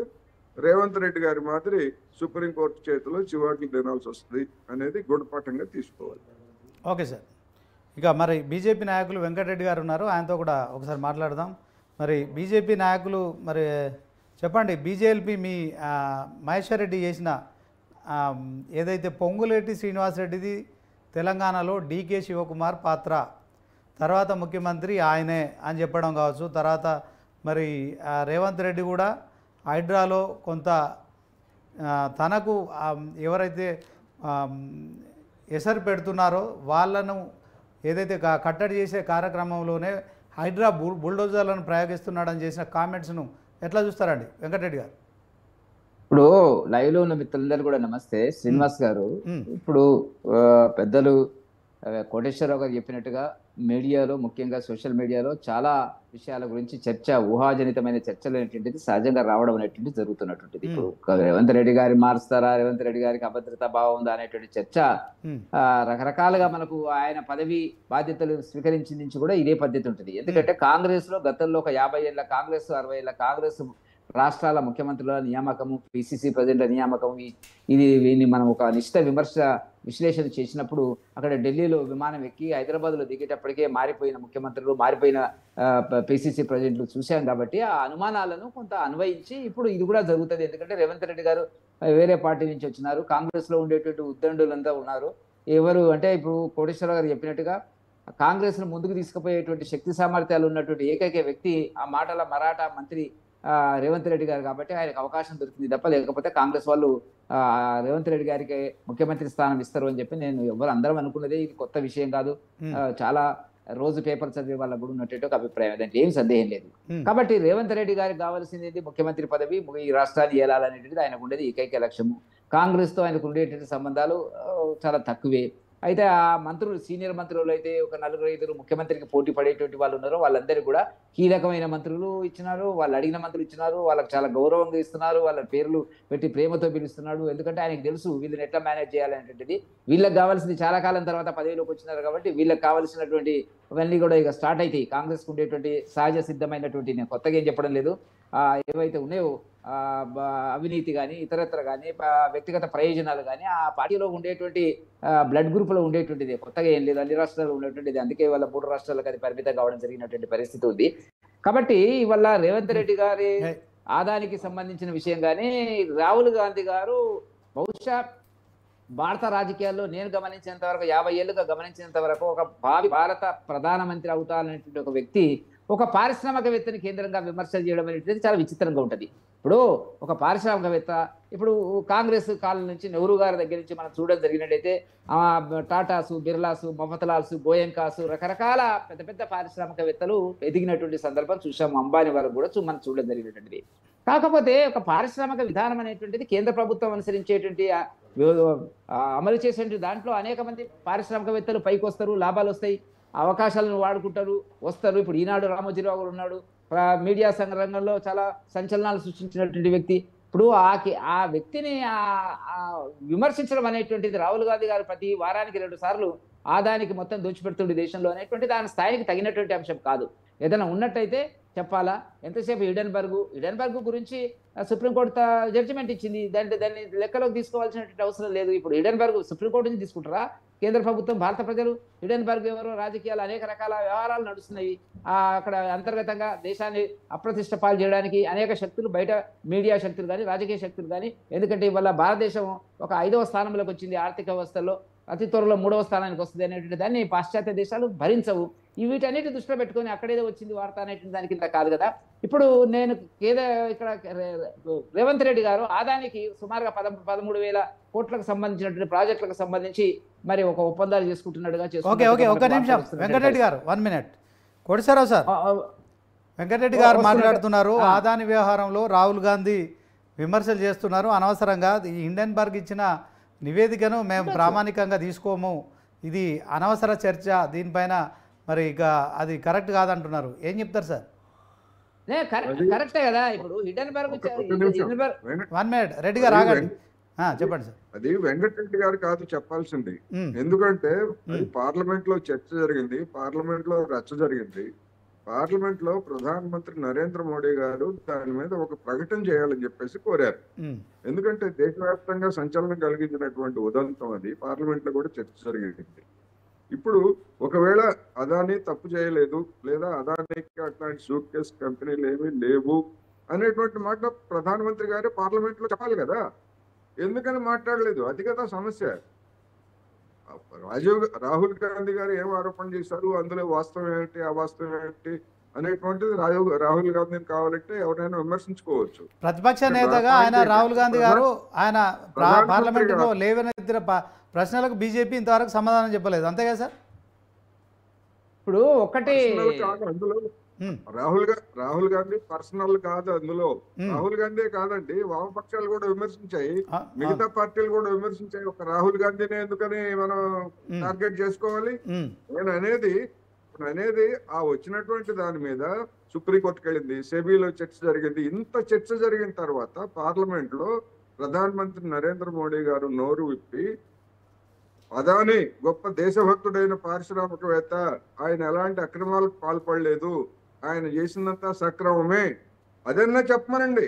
రేవంత్ రెడ్డి గారి మాదిరి సుప్రీంకోర్టు చేతిలో చివాట్లు తినాల్సి వస్తుంది అనేది గుణపాఠంగా తీసుకోవాలి. Okay sir. ఇక మరి బీజేపీ నాయకులు వెంకటరెడ్డి గారు ఉన్నారు, ఆయనతో కూడా ఒకసారి మాట్లాడదాం. మరి బీజేపీ నాయకులు మరి చెప్పండి, బీజేపీ మీ మహేశ్వర్ రెడ్డి చేసిన ఏదైతే పొంగులేటి శ్రీనివాసరెడ్డిది తెలంగాణలో డీకే శివకుమార్ పాత్ర, తర్వాత ముఖ్యమంత్రి ఆయనే అని చెప్పడం కావచ్చు, తర్వాత మరి రేవంత్ రెడ్డి కూడా హైడ్రాలో కొంత తనకు ఎవరైతే ఎసరు పెడుతున్నారో వాళ్ళను ఏదైతే కట్టడి చేసే కార్యక్రమంలోనే హైడ్రా బుల్డోజర్లను ప్రయోగిస్తున్నాడని చేసిన కామెంట్స్ను ఎట్లా చూస్తారండి వెంకటరెడ్డి గారు? ఇప్పుడు లైవ్ లో ఉన్న మిత్రులందరూ కూడా నమస్తే. శ్రీనివాస్ గారు, ఇప్పుడు పెద్దలు కోటేశ్వరరావు గారు చెప్పినట్టుగా మీడియాలో, ముఖ్యంగా సోషల్ మీడియాలో చాలా విషయాల గురించి చర్చ, ఊహాజనితమైన చర్చలు అనేటువంటిది సహజంగా రావడం అనేటువంటిది జరుగుతున్నటువంటిది. ఇప్పుడు రేవంత్ రెడ్డి గారి మారుస్తారా, రేవంత్ రెడ్డి గారికి అభద్రతా భావం ఉందా అనేటువంటి చర్చ రకరకాలుగా మనకు ఆయన పదవి బాధ్యతలు స్వీకరించి నుంచి కూడా ఇదే పద్ధతి ఉంటుంది. ఎందుకంటే కాంగ్రెస్ లో గతంలో ఒక 50 ఏళ్ల కాంగ్రెస్, 60 ఏళ్ల కాంగ్రెస్ రాష్ట్రాల ముఖ్యమంత్రుల నియామకము, పిసిసి ప్రెసిడెంట్ల నియామకం, వీని మనం ఒక నిశ్చిత విశ్లేషణ చేసినప్పుడు అక్కడ ఢిల్లీలో విమానం ఎక్కి హైదరాబాద్లో దిగేటప్పటికే మారిపోయిన ముఖ్యమంత్రులు, మారిపోయిన పిసిసి ప్రెసిడెంట్లు చూశాం. కాబట్టి ఆ అనుమానాలను కొంత అన్వయించి ఇప్పుడు ఇది కూడా జరుగుతుంది. ఎందుకంటే రేవంత్ రెడ్డి గారు వేరే పార్టీ నుంచి వచ్చినారు, కాంగ్రెస్ లో ఉండేటువంటి ఉద్దండులంతా ఉన్నారు. ఎవరు అంటే ఇప్పుడు కోటేశ్వర గారు చెప్పినట్టుగా కాంగ్రెస్ ను ముందుకు తీసుకుపోయేటువంటి శక్తి సామర్థ్యాలు ఉన్నటువంటి ఏకైక వ్యక్తి ఆ మాటల మరాఠా మంత్రి రేవంత్ రెడ్డి గారు. కాబట్టి ఆయనకు అవకాశం దొరికింది తప్ప, లేకపోతే కాంగ్రెస్ వాళ్ళు రేవంత్ రెడ్డి గారికి ముఖ్యమంత్రి స్థానం ఇస్తారు అని చెప్పి నేను ఎవరు అందరం అనుకున్నదే. ఇది కొత్త విషయం కాదు, చాలా రోజు పేపర్ చదివే వాళ్ళకు కూడా ఉన్నట్టు ఒక అభిప్రాయం, దాంట్లో ఏం సందేహం లేదు. కాబట్టి రేవంత్ రెడ్డి గారికి కావాల్సింది ముఖ్యమంత్రి పదవి, ఈ రాష్ట్రాన్ని ఏలాలనేటువంటిది ఆయనకు ఉండేది ఏకైక లక్ష్యము. కాంగ్రెస్ తో ఆయనకు ఉండేటువంటి సంబంధాలు చాలా తక్కువే. అయితే ఆ మంత్రులు, సీనియర్ మంత్రులు అయితే ఒక 4-5 ముఖ్యమంత్రికి పోటీ పడేటువంటి వాళ్ళు ఉన్నారో వాళ్ళందరికీ కూడా కీలకమైన మంత్రులు ఇచ్చినారు, వాళ్ళు అడిగిన మంత్రులు ఇచ్చినారు, వాళ్ళకి చాలా గౌరవంగా ఇస్తున్నారు, వాళ్ళ పేర్లు పెట్టి ప్రేమతో పిలుస్తున్నాడు. ఎందుకంటే ఆయనకు తెలుసు వీళ్ళని ఎట్లా మేనేజ్ చేయాలనేటువంటిది. వీళ్ళకి కావాల్సింది చాలా కాలం తర్వాత పదవిలోకి వచ్చినారు కాబట్టి వీళ్ళకి కావాల్సినటువంటి అవన్నీ కూడా ఇక స్టార్ట్ అవుతాయి. కాంగ్రెస్ కు ఉండేటువంటి సహజ సిద్ధమైనటువంటి, నేను కొత్తగా ఏం చెప్పడం లేదు, ఏవైతే ఉన్నాయో అవినీతి కానీ, ఇతరత్ర కానీ, వ్యక్తిగత ప్రయోజనాలు కానీ, ఆ పార్టీలో ఉండేటువంటి బ్లడ్ గ్రూప్ లో ఉండేటువంటిది, కొత్తగా ఏం లేదు, అన్ని రాష్ట్రాల్లో ఉండేటువంటిది. అందుకే వాళ్ళ 3 రాష్ట్రాలకు అది పరిమితం కావడం జరిగినటువంటి పరిస్థితి ఉంది. కాబట్టి ఇవాళ రేవంత్ రెడ్డి గారి ఆదానికి సంబంధించిన విషయం కానీ, రాహుల్ గాంధీ గారు బహుశా భారత రాజకీయాల్లో నేను గమనించినంత వరకు, 50 ఏళ్ళుగా గమనించినంత వరకు, ఒక భారత ప్రధానమంత్రి అవుతాననేటువంటి ఒక వ్యక్తి ఒక పారిశ్రామికవేత్తని కేంద్రంగా విమర్శలు చేయడం అనేటువంటిది చాలా విచిత్రంగా ఉంటుంది. ఇప్పుడు ఒక పారిశ్రామికవేత్త, ఇప్పుడు కాంగ్రెస్ కాలం నుంచి నెహ్రూ గారి దగ్గర నుంచి మనం చూడడం జరిగినట్టయితే టాటాసు, బిర్లాసు, మఫతలాల్సు, గోయంకాసు, రకరకాల పెద్ద పెద్ద పారిశ్రామికవేత్తలు ఎదిగినటువంటి సందర్భం చూసాము. అంబానీ వరకు కూడా మనం చూడడం జరిగినటువంటిది. కాకపోతే ఒక పారిశ్రామిక విధానం అనేటువంటిది కేంద్ర ప్రభుత్వం అనుసరించేటువంటి అమలు చేసేటువంటి దాంట్లో అనేక మంది పారిశ్రామికవేత్తలు పైకి వస్తారు, లాభాలు వస్తాయి, అవకాశాలను వాడుకుంటారు, వస్తారు. ఇప్పుడు ఈనాడు రామోజీరావు గారు ఉన్నాడు, మీడియా రంగంలో చాలా సంచలనాలు సృష్టించినటువంటి వ్యక్తి. ఇప్పుడు ఆ వ్యక్తిని విమర్శించడం అనేటువంటిది రాహుల్ గాంధీ గారు ప్రతి వారానికి 2 సార్లు ఆదాయానికి మొత్తం దోచిపెడుతుంది దేశంలో అనేటువంటి దాని స్థాయికి తగినటువంటి అంశం కాదు. ఏదైనా ఉన్నట్టయితే చెప్పాలా. ఎంతసేపు హిడెన్బర్గ్ గురించి సుప్రీంకోర్టు జడ్జిమెంట్ ఇచ్చింది, దాన్ని లెక్కలోకి తీసుకోవాల్సినటువంటి అవసరం లేదు. ఇప్పుడు హిడెన్బర్గ్ సుప్రీంకోర్టు నుంచి తీసుకుంటారా కేంద్ర ప్రభుత్వం, భారత ప్రజలు? హిడెన్బర్గ్ ఎవరో రాజకీయాలు అనేక రకాల వ్యవహారాలు నడుస్తున్నాయి అక్కడ అంతర్గతంగా. దేశాన్ని అప్రతిష్ట పాలు చేయడానికి అనేక శక్తులు, బయట మీడియా శక్తులు కానీ, రాజకీయ శక్తులు కానీ. ఎందుకంటే ఇవాళ భారతదేశం ఒక 5వ స్థానంలోకి వచ్చింది ఆర్థిక వ్యవస్థలో. అతి త్వరలో 3వ స్థానానికి వస్తుంది అనేటువంటి దాన్ని పాశ్చాత్య దేశాలు భరించవు. వీటన్నిటి దృష్టిలో పెట్టుకొని అక్కడేదో వచ్చింది వార్త అనేటువంటి దాని కింద కాదు కదా. ఇప్పుడు నేను ఇక్కడ రేవంత్ రెడ్డి గారు ఆదానికి సుమారుగా 13,000 కోట్లకు సంబంధించినటువంటి ప్రాజెక్టులకు సంబంధించి మరి ఒక ఒప్పందాలు చేసుకుంటున్నట్టుగా ఒక నిమిషం వెంకటరెడ్డి గారు 1 మినిట్. కోటేశ్వరరావు సార్, వెంకటరెడ్డి గారు మాట్లాడుతున్నారు. ఆదాని వ్యవహారంలో రాహుల్ గాంధీ విమర్శలు చేస్తున్నారు అనవసరంగా. ఈ హిండెన్బర్గ్ ఇచ్చిన నివేదికను మేము ప్రామాణికంగా తీసుకోము, ఇది అనవసర చర్చ, దీనిపైన మరి ఇక అది కరెక్ట్ కాదంటున్నారు. ఏం చెప్తారు సార్? కరెక్టే కదా. ఇప్పుడు హిండెన్బర్గ్ 1 మినిట్ రెడ్డి గారు ఆగండి, చెప్పండి సార్. అది వెంకటరెడ్డి గారు కాదు చెప్పాల్సింది. ఎందుకంటే అది పార్లమెంట్ లో చర్చ జరిగింది, పార్లమెంట్ లో రచ్చ జరిగింది. పార్లమెంట్ లో ప్రధానమంత్రి నరేంద్ర మోడీ గారు దాని మీద ఒక ప్రకటన చేయాలని చెప్పేసి కోరారు. ఎందుకంటే దేశవ్యాప్తంగా సంచలనం కలిగించినటువంటి ఉదంతం అది. పార్లమెంట్ లో కూడా చర్చ జరిగింది. ఇప్పుడు ఒకవేళ అదానీ తప్పు చేయలేదు, లేదా అదానీకి అట్లాంటి సూట్ కేస్ కంపెనీలు ఏమీ లేవు అనేటువంటి మాట ప్రధానమంత్రి గారు పార్లమెంట్ లో చెప్పాలి కదా. ఎందుకని మాట్లాడలేదు? అది కదా సమస్య. రాహుల్ గాంధీ గారు ఏం ఆరోపణ చేశారు, అందులో వాస్తవం ఏంటి అవాస్తవం ఏంటి అనేటువంటిది రాహుల్ గాంధీని కావాలంటే ఎవరైనా విమర్శించుకోవచ్చు. ప్రతిపక్ష నేతగా ఆయన రాహుల్ గాంధీ గారు ఆయన పార్లమెంట్ లో లేవనెత్తిన ప్రశ్నలకు బీజేపీ ఇంతవరకు సమాధానం చెప్పలేదు, అంతే కదా సార్? ఇప్పుడు ఒకటి అందులో రాహుల్ గాంధీ పర్సనల్ కాదు, అందులో రాహుల్ గాంధీ కాదండి, వామపక్షాలు కూడా విమర్శించాయి, మిగతా పార్టీలు కూడా విమర్శించాయి. ఒక రాహుల్ గాంధీని ఎందుకని మనం టార్గెట్ చేసుకోవాలి? నేను అనేది ఆ వచ్చినటువంటి దాని మీద సుప్రీంకోర్టుకి వెళ్ళింది, సెబీలో చర్చ జరిగింది. ఇంత చర్చ జరిగిన తర్వాత పార్లమెంట్ లో ప్రధానమంత్రి నరేంద్ర మోడీ గారు నోరు విప్పి అదానీ గొప్ప దేశభక్తుడైన పారిశ్రామికవేత్త, ఆయన ఎలాంటి అక్రమాలకు పాల్పడలేదు, ఆయన చేసినంత సక్రమమే, అదన్నా చెప్పమనండి.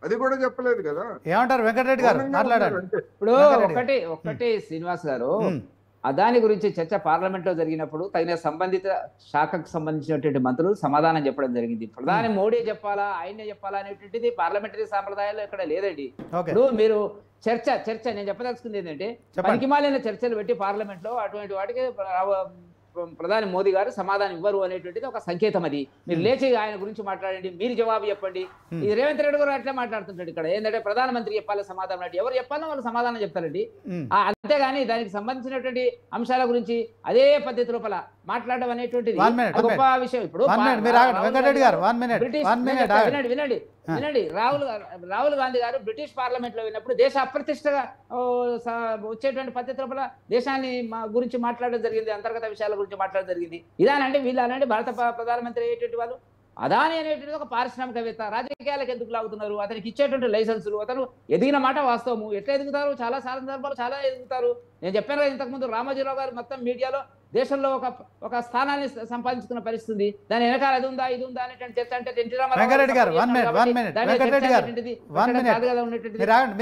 అది కూడా చెప్పలేదు కదా. ఏమంటారు వెంకటరెడ్డి గారు? మాట్లాడండి. ఇప్పుడు ఒకటి శ్రీనివాస్ గారు, అదాని గురించి చర్చ పార్లమెంట్ లో జరిగినప్పుడు తగిన సంబంధిత శాఖకు సంబంధించినటువంటి మంత్రులు సమాధానం చెప్పడం జరిగింది. ప్రధాని మోడీ చెప్పాలా ఆయనే చెప్పాలా అనేటువంటిది పార్లమెంటరీ సాంప్రదాయాల్లో ఇక్కడ లేదండి. ఇప్పుడు మీరు చర్చ నేను చెప్పదలుచుకుంది ఏంటంటే, పనికిమాలిన చర్చలు పెట్టి పార్లమెంట్ లో అటువంటి వాటికి ప్రధాని మోదీ గారు సమాధానం ఇవ్వరు అనేటువంటిది ఒక సంకేతం. అది మీరు లేచి ఆయన గురించి మాట్లాడండి, మీరు జవాబు చెప్పండి. ఇది రేవంత్ రెడ్డి గారు అట్లా మాట్లాడుతుంటాడు. ఇక్కడ ఏంటంటే ప్రధానమంత్రి చెప్పాలి సమాధానం అంటే, ఎవరు చెప్పాలో వాళ్ళు సమాధానం చెప్తారండి. అంతేగాని దానికి సంబంధించినటువంటి అంశాల గురించి అదే పద్ధతి లోపల మాట్లాడడం అనేటువంటిది గొప్ప విషయం. ఇప్పుడు వినండి, రాహుల్ గాంధీ గారు బ్రిటిష్ పార్లమెంట్ లో విన్నప్పుడు దేశ అప్రతిష్టగా వచ్చేటువంటి పద్ధతి లోపల దేశాన్ని గురించి మాట్లాడడం జరిగింది, అంతర్గత విషయాల గురించి మాట్లాడడం జరిగింది. ఇదానంటే వీళ్ళనంటే భారత ప్రధానమంత్రి అయ్యేటువంటి వాళ్ళు అదాని అనేటువంటి ఒక పారిశ్రామికవేత్త, రాజకీయాలకు ఎందుకు లాగుతున్నారు? అతనికి ఇచ్చేటువంటి లైసెన్సులు, అతను ఎదిగిన మాట వాస్తవము. ఎట్లా ఎదుగుతారు? చాలా సందర్భాలు చాలా ఎదుగుతారు. నేను చెప్పాను కదా ఇంతకుముందు, రామోజీరావు గారు మొత్తం మీడియాలో దేశంలో ఒక స్థానాన్ని సంపాదించుకున్న పరిస్థితి. దాని వెనకాల అది ఉందా ఇది ఉందా అనేటువంటి చర్చ అంటే ఎన్టీ రామారావు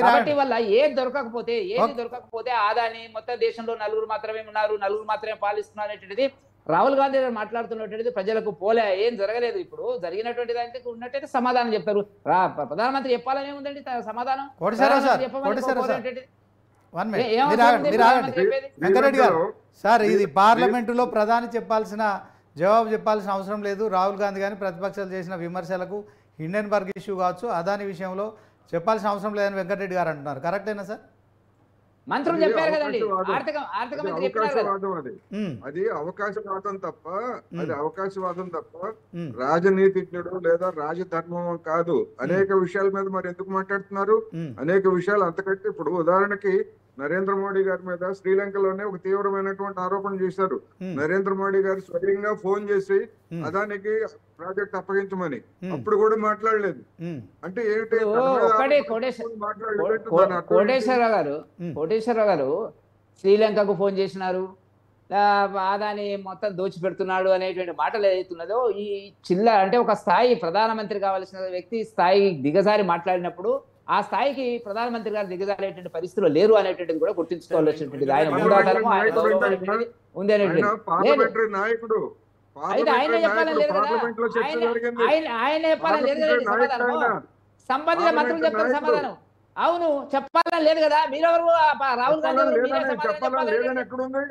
కాబట్టి వల్ల ఏది దొరకకపోతే ఆదాని మొత్తం దేశంలో నలుగురు మాత్రమే ఉన్నారు, నలుగురు మాత్రమే పాలిస్తున్నారు అనేటువంటిది రాహుల్ గాంధీ గారు మాట్లాడుతున్నటువంటిది ప్రజలకు పోలే, ఏం జరగలేదు. ఇప్పుడు జరిగినటువంటి దానికి ఉన్నట్టయితే సమాధానం చెప్తారు. ప్రధానమంత్రి చెప్పాలని ఏముందండి సమాధానం? వెంకటరెడ్డి గారు సార్, ఇది పార్లమెంటులో ప్రధాని జవాబు చెప్పాల్సిన అవసరం లేదు. రాహుల్ గాంధీ కానీ ప్రతిపక్షాలు చేసిన విమర్శలకు హిండెన్బర్గ్ ఇష్యూ కావచ్చు, అదాని విషయంలో చెప్పాల్సిన అవసరం లేదని వెంకటరెడ్డి గారు అంటున్నారు. కరెక్టేనా సార్? మంత్రులు చెప్పారు కదండి, అది అవకాశవాదం తప్ప, అది అవకాశవాదం తప్ప రాజనీతిజ్ఞుడు లేదా రాజధర్మం కాదు. అనేక విషయాల మీద మరి ఎందుకు మాట్లాడుతున్నారు? అనేక విషయాలు అంతకంటే ఇప్పుడు ఉదాహరణకి నరేంద్ర మోడీ గారి మీద శ్రీలంకలోనే ఒక తీవ్రమైనటువంటి ఆరోపణ చేశారు. నరేంద్ర మోడీ గారు స్వయంగా ఫోన్ చేసి అదానికి ప్రాజెక్ట్ అప్పగించమని, అప్పుడు కూడా మాట్లాడలేదు. అంటే ఏంటి? కోటేశ్వరరావు గారు శ్రీలంకకు ఫోన్ చేసినారు, అదాని మొత్తం దోచిపెడుతున్నాడు అనేటువంటి మాటలు ఏదైతున్నదో, ఈ అంటే ఒక స్థాయి ప్రధానమంత్రి కావాల్సిన వ్యక్తి స్థాయి దిగజారి మాట్లాడినప్పుడు ఆ స్థాయికి ప్రధానమంత్రి గారు దిగజారేటువంటి పరిస్థితుల్లో లేరు అనేటువంటిది కూడా గుర్తుంచుకోవాల్సినటువంటిది. ఆయన మూడాధారము ఆయన ఉంది అనేటువంటి నాయకుడు అయితే ఆయనే చెప్పాలని లేదు కదా, ఆయన చెప్పాలని లేదు కదా సమాధానం. సంబంధిత మంత్రులు చెప్తారు సమాధానం. అవును చెప్పాలని లేదు కదా మీరెవరు రాహుల్ గాంధీ ఎవరు? మీరే సమాధానం చెప్పాలని చెప్పాలని లేదని ఎక్కడుంది?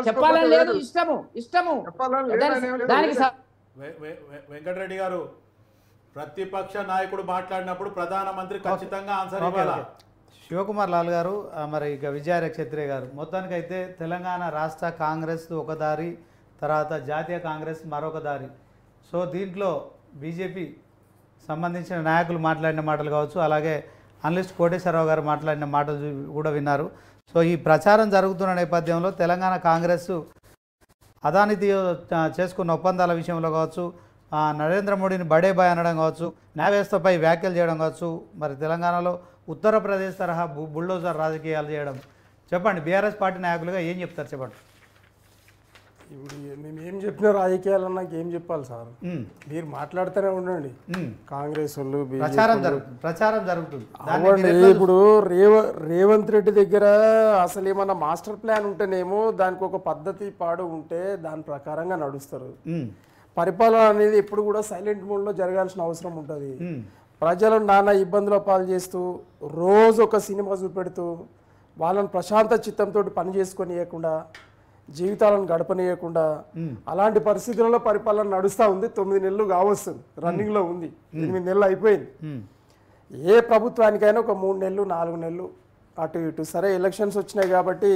చెప్పాలని లేదు, ఇష్టము చెప్పాలని లేదని ఏం లేదు. దానికి వెంకటరెడ్డి గారు, ప్రతిపక్ష నాయకుడు మాట్లాడినప్పుడు ప్రధానమంత్రి ఖచ్చితంగా ఆన్సర్ ఇవ్వాలి. శివకుమార్ లాల్ గారు, మరి ఇక విజయార క్షత్రియ గారు, మొత్తానికైతే తెలంగాణ రాష్ట్ర కాంగ్రెస్ ఒక దారి, తర్వాత జాతీయ కాంగ్రెస్ మరొక దారి. సో దీంట్లో బీజేపీ సంబంధించిన నాయకులు మాట్లాడిన మాటలు కావచ్చు, అలాగే అనలిస్ట్ కోటేశ్వరరావు గారు మాట్లాడిన మాటలు కూడా విన్నారు. సో ఈ ప్రచారం జరుగుతున్న నేపథ్యంలో తెలంగాణ కాంగ్రెస్ అదానితో చేసుకున్న ఒప్పందాల విషయంలో కావచ్చు, నరేంద్ర మోడీని బడే బాయ్ అనడం కావచ్చు, న్యాయ వ్యవస్థపై వ్యాఖ్యలు చేయడం కావచ్చు, మరి తెలంగాణలో ఉత్తరప్రదేశ్ తరహా బుల్డోజర్ రాజకీయాలు చేయడం. చెప్పండి, బీఆర్ఎస్ పార్టీ నాయకులుగా ఏం చెప్తారు చెప్పండి. ఇప్పుడు మేము ఏం చెప్పిన రాజకీయాలు నాకు ఏం చెప్పాలి సార్? మీరు మాట్లాడుతూనే ఉండండి. కాంగ్రెస్ వాళ్ళు ప్రచారం జరుగుతుంది. ఇప్పుడు రేవంత్ రెడ్డి దగ్గర అసలు ఏమన్నా మాస్టర్ ప్లాన్ ఉంటేనేమో దానికి ఒక పద్ధతి పాడు ఉంటే దాని ప్రకారంగా నడుస్తారు. పరిపాలన అనేది ఎప్పుడు కూడా సైలెంట్ మోడ్లో జరగాల్సిన అవసరం ఉంటుంది. ప్రజలను నానా ఇబ్బందుల పాలు చేస్తూ రోజు ఒక సినిమా చూపెడుతూ వాళ్ళని ప్రశాంత చిత్తంతో పని చేసుకొనియకుండా జీవితాలను గడపనీయకుండా అలాంటి పరిస్థితులలో పరిపాలన నడుస్తూ ఉంది. 9 నెలలు కావస్తుంది, రన్నింగ్లో ఉంది. 8 నెలలు అయిపోయింది. ఏ ప్రభుత్వానికైనా ఒక 3 నెలలు 4 నెలలు అటు ఇటు. సరే ఎలక్షన్స్ వచ్చినాయి కాబట్టి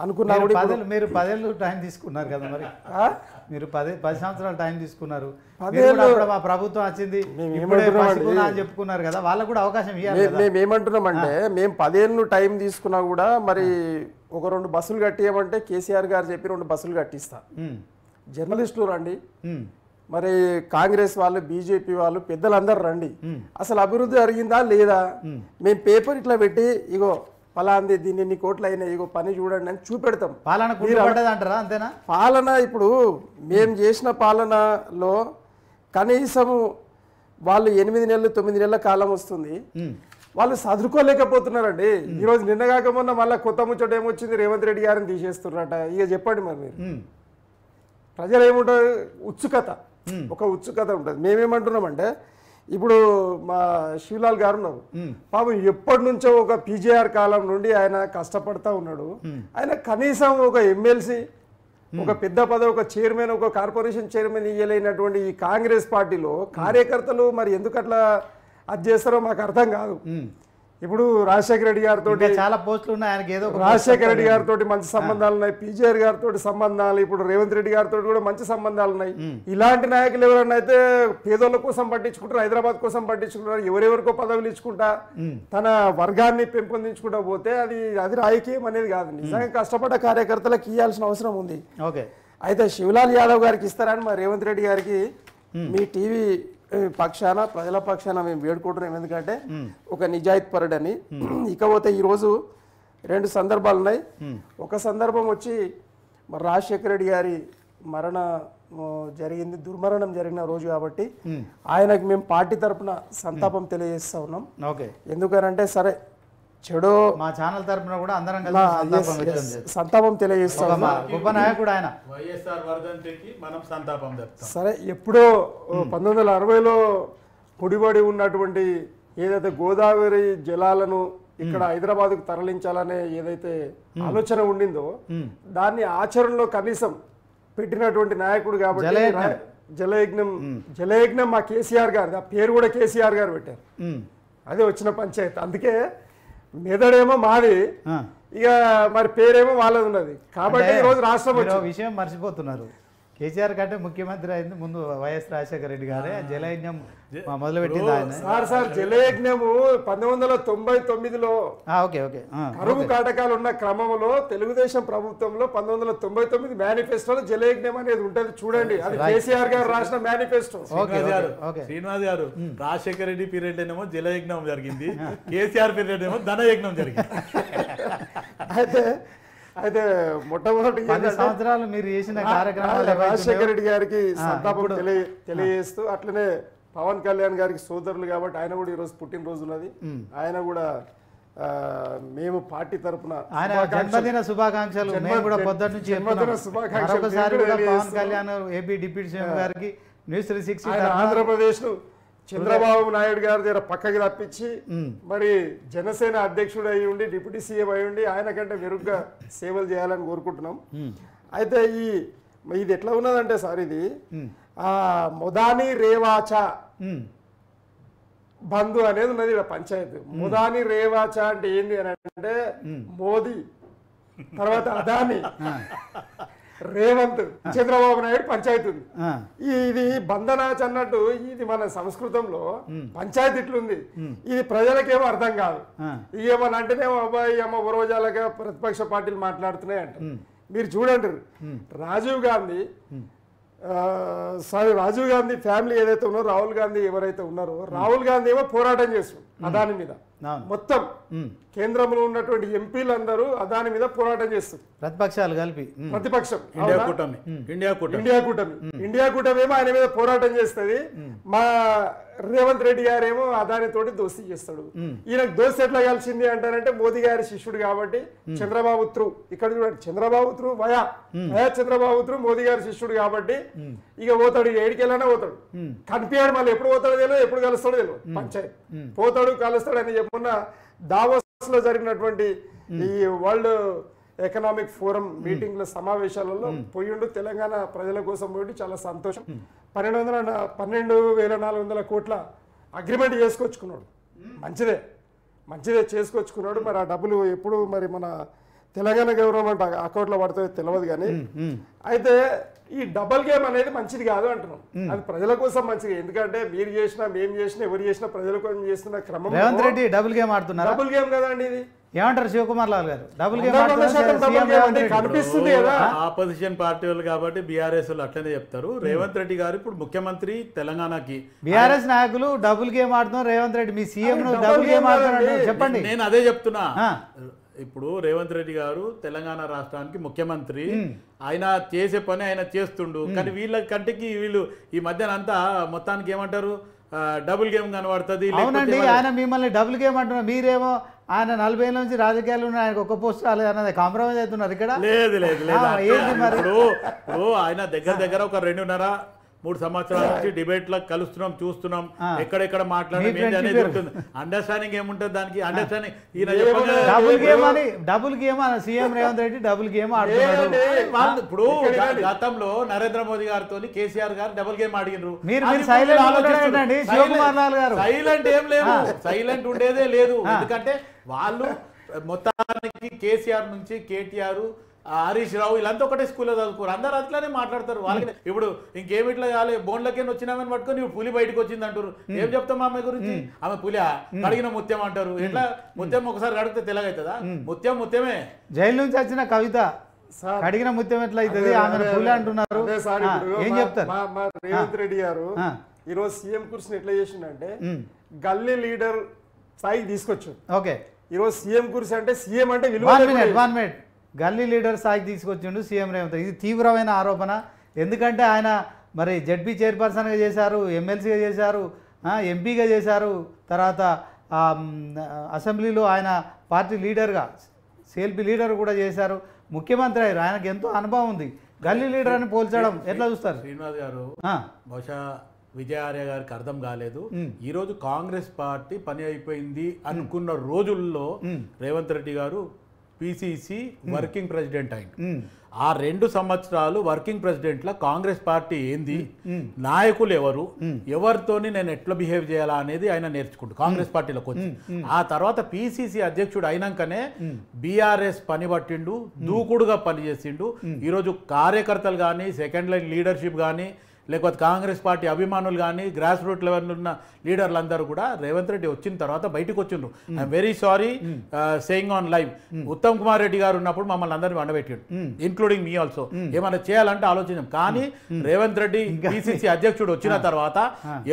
అనుకున్నా కూడా మీరు 10 ఏళ్ళు టైం తీసుకున్నారు కదా, మరి మీరు 10 సంవత్సరాలు టైం తీసుకున్నారు. మా ప్రభుత్వం వచ్చింది అని చెప్పుకున్నారు కదా, వాళ్ళకు కూడా అవకాశం ఇవ్వాలి. మేము ఏమంటున్నామంటే మేము 10 ఏళ్ళు టైం తీసుకున్నా కూడా మరి ఒక 2 బస్సులు కట్టియమంటే కేసీఆర్ గారు చెప్పి 2 బస్సులు కట్టిస్తా. జర్నలిస్టులు రండి, మరి కాంగ్రెస్ వాళ్ళు, బీజేపీ వాళ్ళు, పెద్దలందరూ రండి. అసలు అభివృద్ధి జరిగిందా లేదా? మేము పేపర్ ఇట్లా పెట్టి ఇగో పలాంది దీన్ని ఎన్ని కోట్లు అయినాయి, ఇగో పని చూడండి అని చూపెడతాం. అంటారా? అంతేనా? పాలన ఇప్పుడు మేము చేసిన పాలనలో కనీసము వాళ్ళు 8 నెలలు 9 నెలల కాలం వస్తుంది, వాళ్ళు చదువుకోలేకపోతున్నారండి. ఈరోజు నిన్న కాక మొన్న మళ్ళీ కొత్త ముచ్చట ఏమొచ్చింది, రేవంత్ రెడ్డి గారిని తీసేస్తున్నారట. ఇక చెప్పండి మరి మీరు, ప్రజలు ఏముంటుంది? ఉత్సుకత, ఒక ఉత్సుకత ఉంటుంది. మేమేమంటున్నామంటే ఇప్పుడు మా శివలాల్ గారు ఉన్నారు, పాపం ఎప్పటి నుంచో ఒక పీజేఆర్ కాలం నుండి ఆయన కష్టపడతా ఉన్నాడు. ఆయన కనీసం ఒక ఎమ్మెల్సీ, ఒక పెద్ద పదవి, ఒక చైర్మన్, ఒక కార్పొరేషన్ చైర్మన్ ఇయ్యలేనటువంటి ఈ కాంగ్రెస్ పార్టీలో కార్యకర్తలు మరి ఎందుకు అట్లా అది చేస్తారో మాకు అర్థం కాదు. ఇప్పుడు రాజశేఖర రెడ్డి గారితో చాలా పోస్టులు ఉన్నాయి ఆయనకి, ఏదో రాజశేఖర రెడ్డి గారితో మంచి సంబంధాలు ఉన్నాయి, పీజేఆర్ గారితో సంబంధాలు, ఇప్పుడు రేవంత్ రెడ్డి గారితో కూడా మంచి సంబంధాలు ఉన్నాయి. ఇలాంటి నాయకులు ఎవరన్నా అయితే పేదోళ్ళ కోసం పట్టించుకుంటారు, హైదరాబాద్ కోసం పట్టించుకుంటారు, ఎవరెవరికో పదవులు ఇచ్చుకుంటా తన వర్గాన్ని పెంపొందించుకుంటా పోతే అది రాజకీయం అనేది కాదు. నిజంగా కష్టపడ్డ కార్యకర్తలకు ఇవ్వాల్సిన అవసరం ఉంది. అయితే శివలాల్ యాదవ్ గారికి ఇస్తారని మా రేవంత్ రెడ్డి గారికి మీ టీవీ పక్షాన, ప్రజల పక్షాన మేము వేడుకుంటున్నాం. ఎందుకంటే ఒక నిజాయితీ పరుడని. ఇకపోతే ఈరోజు 2 సందర్భాలు ఉన్నాయి. ఒక సందర్భం వచ్చి మరి రాజశేఖర రెడ్డి గారి జరిగింది, దుర్మరణం జరిగిన రోజు కాబట్టి ఆయనకు మేము పార్టీ తరఫున సంతాపం తెలియజేస్తా ఉన్నాం. ఎందుకనంటే సరే చెడో మా ఛానల్ తరపున కూడా అందరం కలిసి సంతాపం తెలియజేస్తాం. గొప్ప నాయకుడు ఆయన. సరే ఎప్పుడో 1960లో పొడిబడి ఉన్నటువంటి ఏదైతే గోదావరి జలాలను ఇక్కడ హైదరాబాద్కు తరలించాలనే ఏదైతే ఆలోచన ఉండిందో దాన్ని ఆచరణలో కనీసం పెట్టినటువంటి నాయకుడు కాబట్టి జలయజ్ఞం మా కేసీఆర్ గారు, ఆ పేరు కూడా కేసీఆర్ గారు పెట్టారు. అదే వచ్చిన పంచాయతీ. అందుకే మెదడేమో మాది, ఇక మరి పేరేమో వాళ్ళది ఉన్నది. కాబట్టి ఈరోజు రాష్ట్రం విషయం మర్చిపోతున్నారు. కేసీఆర్ కంటే ముఖ్యమంత్రి అయింది ముందు వైఎస్ రాజశేఖర రెడ్డి గారే. జలయజ్ఞం మొదలుపెట్టింది ఆయన. సార్ జలయజ్ఞము 1999లో కరువు కాటకాలు ఉన్న క్రమంలో తెలుగుదేశం ప్రభుత్వంలో 1999 మేనిఫెస్టోలో జలయజ్ఞం అనేది ఉంటుంది, చూడండి. అది కేసీఆర్ గారు రాసిన మేనిఫెస్టో. శ్రీనివాస్ గారు, రాజశేఖర రెడ్డి పీరియడ్ ఏమో జలయజ్ఞం జరిగింది, కేసీఆర్ పీరియడ్ ఏమో ధనయజ్ఞం జరిగింది. అయితే మొట్టమొదటి 10 సంవత్సరాలు మీరు చేసిన కార్యక్రమాలు రాజశేఖర రెడ్డి గారికి సంతాపం తెలియజేస్తూ, అట్లనే పవన్ కళ్యాణ్ గారికి సోదరులు కాబట్టి ఆయన కూడా ఈరోజు పుట్టినరోజు ఉన్నది. ఆయన కూడా మేము పార్టీ తరఫున జన్మదిన శుభాకాంక్షలు. Pawan Kalyan AP deputy CM గారికి న్యూస్ 360 ఆంధ్రప్రదేశ్ చంద్రబాబు నాయుడు గారి దగ్గర పక్కకి తప్పించి మరి జనసేన అధ్యక్షుడు అయి ఉండి డిప్యూటీ సీఎం అయి ఉండి ఆయన కంటే మెరుగ్గా సేవలు చేయాలని కోరుకుంటున్నాం. అయితే ఇది ఎట్లా ఉన్నదంటే సార్, ఇది మొదాని రేవాచా బంధు అనేది ఉన్నది ఇక్కడ పంచాయతీ. మొదాని రేవాచా అంటే ఏంది అని అంటే మోదీ, తర్వాత అదాని, రేవంత్, చంద్రబాబు నాయుడు పంచాయతీ ఉంది. ఇది బంధనాచ్ అన్నట్టు ఇది మన సంస్కృతంలో పంచాయతీ ఇట్లుంది. ఇది ప్రజలకేమో అర్థం కాదు. ఏమని అంటేనేమో అబ్బాయి అమ్మ రోజాలుగా ప్రతిపక్ష పార్టీలు మాట్లాడుతున్నాయి అంట. మీరు చూడండి, రాజీవ్ గాంధీ ఫ్యామిలీ ఏదైతే ఉన్నారో, రాహుల్ గాంధీ ఎవరైతే ఉన్నారో, రాహుల్ గాంధీ ఏమో పోరాటం చేస్తారు అదాని మీద. మొత్తం కేంద్రంలో ఉన్నటువంటి ఎంపీలు అందరూ అదాని మీద పోరాటం చేస్తారు, ప్రతిపక్షాలు కలిపి. ప్రతిపక్షం ఇండియా కూటమి ఏమో ఆయన మీద పోరాటం చేస్తుంది. మా రేవంత్ రెడ్డి గారేమో అదాని తోటి దోస్తీ చేస్తాడు. ఈయనకు దోస్తీ ఎట్లా కలిసింది అంటారంటే మోదీ గారి శిష్యుడు కాబట్టి చంద్రబాబు త్రూ, ఇక్కడ చూడండి Chandrababu through via Chandrababu through Modi గారి శిష్యుడు కాబట్టి ఇక పోతాడు, ఏడికెళ్ళానే పోతాడు. కనిపించాడు, మళ్ళీ ఎప్పుడు పోతాడో తెలియదు, ఎప్పుడు కలుస్తాడో తెలియదు. పంచాయతీ పోతాడు కలుస్తాడు అని చెప్పుకున్న దావోస్ లో జరిగినటువంటి ఈ వరల్డ్ ఎకనామిక్ ఫోరం మీటింగ్ల సమావేశాలలో పోయిండు. తెలంగాణ ప్రజల కోసం పోయి చాలా సంతోషం. 12,400 కోట్ల అగ్రిమెంట్ చేసుకొచ్చుకున్నాడు. మంచిదే చేసుకొచ్చుకున్నాడు. మరి ఆ డబ్బులు ఎప్పుడు మరి మన తెలంగాణ గవర్నమెంట్ అకౌంట్లో పడుతుందో తెలియదు. కానీ అయితే ఈ డబుల్ గేమ్ అనేది మంచిది కాదు అంటున్నాం. అది ప్రజల కోసం మంచిది. ఎందుకంటే మీరు చేసినా మేము చేసినా ఎవరు చేసినా ప్రజల కోసం చేస్తున్న క్రమం. రేవంత్ రెడ్డి డబుల్ గేమ్ ఆడుతున్నారు. డబుల్ గేమ్ కదండి ఇది. ఏమంటారు శివకుమార్ లాల్ గారు? డబుల్ గేమ్ కనిపిస్తుంది కదా. ఆపోజిషన్ పార్టీ వాళ్ళు కాబట్టి బీఆర్ఎస్ వాళ్ళు అట్లనే చెప్తారు. రేవంత్ రెడ్డి గారు ఇప్పుడు ముఖ్యమంత్రి తెలంగాణకి. బీఆర్ఎస్ నాయకులు డబుల్ గేమ్ ఆడుతున్నారు. రేవంత్ రెడ్డి మీ సీఎం డబుల్ గేమ్ ఆడుతున్నారు చెప్పండి. నేను అదే చెప్తున్నా. ఇప్పుడు రేవంత్ రెడ్డి గారు తెలంగాణ రాష్ట్రానికి ముఖ్యమంత్రి, ఆయన చేసే పని ఆయన చేస్తుండు. కానీ వీళ్ళ కంటికి వీళ్ళు ఈ మధ్యన అంతా మొత్తానికి ఏమంటారు, డబుల్ గేమ్ కనబడుతుంది. అవునండి, ఆయన మిమ్మల్ని డబుల్ గేమ్ అంటున్నారు. మీరేమో ఆయన 40 ఏళ్ళ నుంచి రాజకీయాలు ఉన్నాయి, ఆయనకు ఒక్క పోస్ట్ రాలేదు అన్నది కాంప్రమైజ్ అవుతున్నారు ఇక్కడ. లేదు ఇప్పుడు ఆయన దగ్గర ఒక 2.5-3 సంవత్సరాల నుంచి డిబేట్ లకు కలుస్తున్నాం, చూస్తున్నాం, ఎక్కడెక్కడ మాట్లాడడం అనేది ఉంటుంది. అండర్స్టాండింగ్ ఏముంటుంది దానికి? Understanding double game CM Revanth Reddy double game ఆడుతున్నాడు. ఇప్పుడు గతంలో నరేంద్ర మోదీ గారితో కేసీఆర్ గారు డబుల్ గేమ్ ఆడినారు. సైలెంట్ ఏం లేదు, సైలెంట్ ఉండేదే లేదు. ఎందుకంటే వాళ్ళు మొత్తానికి కేసీఆర్ నుంచి కేటీఆర్, హరీష్ రావు వీళ్ళంతా ఒకటే స్కూల్లో చదువుకోరు, అందరు అట్లానే మాట్లాడతారు. వాళ్ళకి ఇప్పుడు ఇంకేమిట్లా కాలే, బోన్లకే వచ్చినామని పట్టుకొని ఇప్పుడు పులి బయటకు వచ్చింది అంటారు. ఏం చెప్తాం ఆమె గురించి? ఆమె పులి కడిగిన ముత్యం అంటారు. ఎట్లా ముత్యం ఒకసారి కడిగితే తెల్లగవుతుందా? ముత్యమే. జైలు నుంచి వచ్చిన కవిత కడిగిన ముత్యం ఎట్లా అవుతుంది? ఆమె పులి అంటున్నారు. ఏం చెప్తారు? రేవంత్ రెడ్డి గారు ఈరోజు సీఎం కుర్చీని ఎట్లా చేసిండంటే గల్లీ లీడర్ స్థాయికి తీసుకొచ్చారు. ఓకే, ఈరోజు సీఎం కుర్చీ అంటే సీఎం అంటే విలువ. 1 మినిట్. గల్లీ లీడర్ స్థాయికి తీసుకొచ్చిండు సీఎం రేవంత్. ఇది తీవ్రమైన ఆరోపణ. ఎందుకంటే ఆయన మరి జడ్పీ చైర్పర్సన్గా చేశారు, ఎమ్మెల్సీగా చేశారు, ఎంపీగా చేశారు, తర్వాత అసెంబ్లీలో ఆయన పార్టీ లీడర్గా సిఎల్పీ లీడర్ కూడా చేశారు, ముఖ్యమంత్రి అయ్యారు. ఆయనకు ఎంతో అనుభవం ఉంది. గల్లీ లీడర్ అని పోల్చడం ఎట్లా చూస్తారు? శ్రీనివాస్ గారు, బహుశా విజయార్య గారికి అర్థం కాలేదు. ఈ రోజు కాంగ్రెస్ పార్టీ పని అయిపోయింది అనుకున్న రోజుల్లో రేవంత్ రెడ్డి గారు పిసిసి వర్కింగ్ ప్రెసిడెంట్ అయింది. ఆ 2 సంవత్సరాలు వర్కింగ్ ప్రెసిడెంట్ లా కాంగ్రెస్ పార్టీ ఏంది, నాయకులు ఎవరు, ఎవరితోని నేను ఎట్లా బిహేవ్ చేయాలా అనేది ఆయన నేర్చుకుంటు కాంగ్రెస్ పార్టీలోకి వచ్చి. ఆ తర్వాత పిసిసి అధ్యక్షుడు అయినాకనే బీఆర్ఎస్ పని పట్టిండు, దూకుడుగా పనిచేసిండు. ఈరోజు కార్యకర్తలు కానీ, సెకండ్ లైన్ లీడర్షిప్ కానీ, లేకపోతే కాంగ్రెస్ పార్టీ అభిమానులు కానీ, గ్రాస్ రూట్ లెవెల్ ఉన్న లీడర్లు అందరూ కూడా రేవంత్ రెడ్డి వచ్చిన తర్వాత బయటకు వచ్చిండ్రు. I'm very sorry saying on live. Uttam Kumar Reddy గారు ఉన్నప్పుడు మమ్మల్ని అందరినీ వండబెట్టాడు, ఇన్క్లూడింగ్ మీ ఆల్సో. ఏమైనా చేయాలంటే ఆలోచించాం. కానీ రేవంత్ రెడ్డి పిసిసి అధ్యక్షుడు వచ్చిన తర్వాత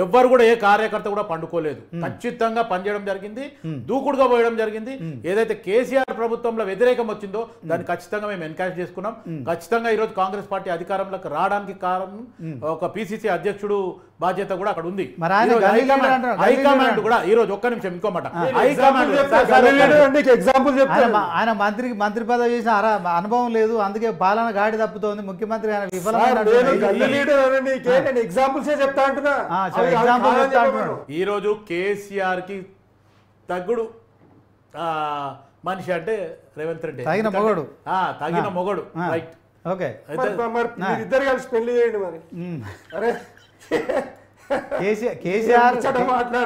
ఎవ్వరు కూడా ఏ కార్యకర్త కూడా పండుకోలేదు. ఖచ్చితంగా పనిచేయడం జరిగింది, దూకుడుగా పోయడం జరిగింది. ఏదైతే కేసీఆర్ ప్రభుత్వంలో వ్యతిరేకం వచ్చిందో దాన్ని ఖచ్చితంగా మేము ఎన్కరేజ్ చేసుకున్నాం. ఖచ్చితంగా ఈరోజు కాంగ్రెస్ పార్టీ అధికారంలోకి రావడానికి కారణం ఒక పిసిసి అధ్యక్షుడు బాధ్యత కూడా అక్కడ ఉంది. మరి ఆయన ఈరోజు గల్లీ లీడర్ అంటారు, గల్లీ హైకమాండ్ లీడర్ కూడా ఈ రోజు ఒక్క నిమిషం ఇంకో మాట ఎగ్జాంపుల్ చెప్తాను. ఆయన మంత్రి పదవి చేసిన అనుభవం లేదు, అందుకే పాలన గాడి తప్పుతోంది, ముఖ్యమంత్రి ఆయన ఎగ్జాంపుల్స్ చెప్తా అంటున్నా. ఈ రోజు కేసీఆర్ కి తగ్గుడు మనిషి అంటే రేవంత్ రెడ్డి, తగిన మొగడు, తగిన మొగడు, రైట్. ఓకే, ఇద్దరు కలిసి పెళ్లి చేయండి మరి. అరే కేసీఆర్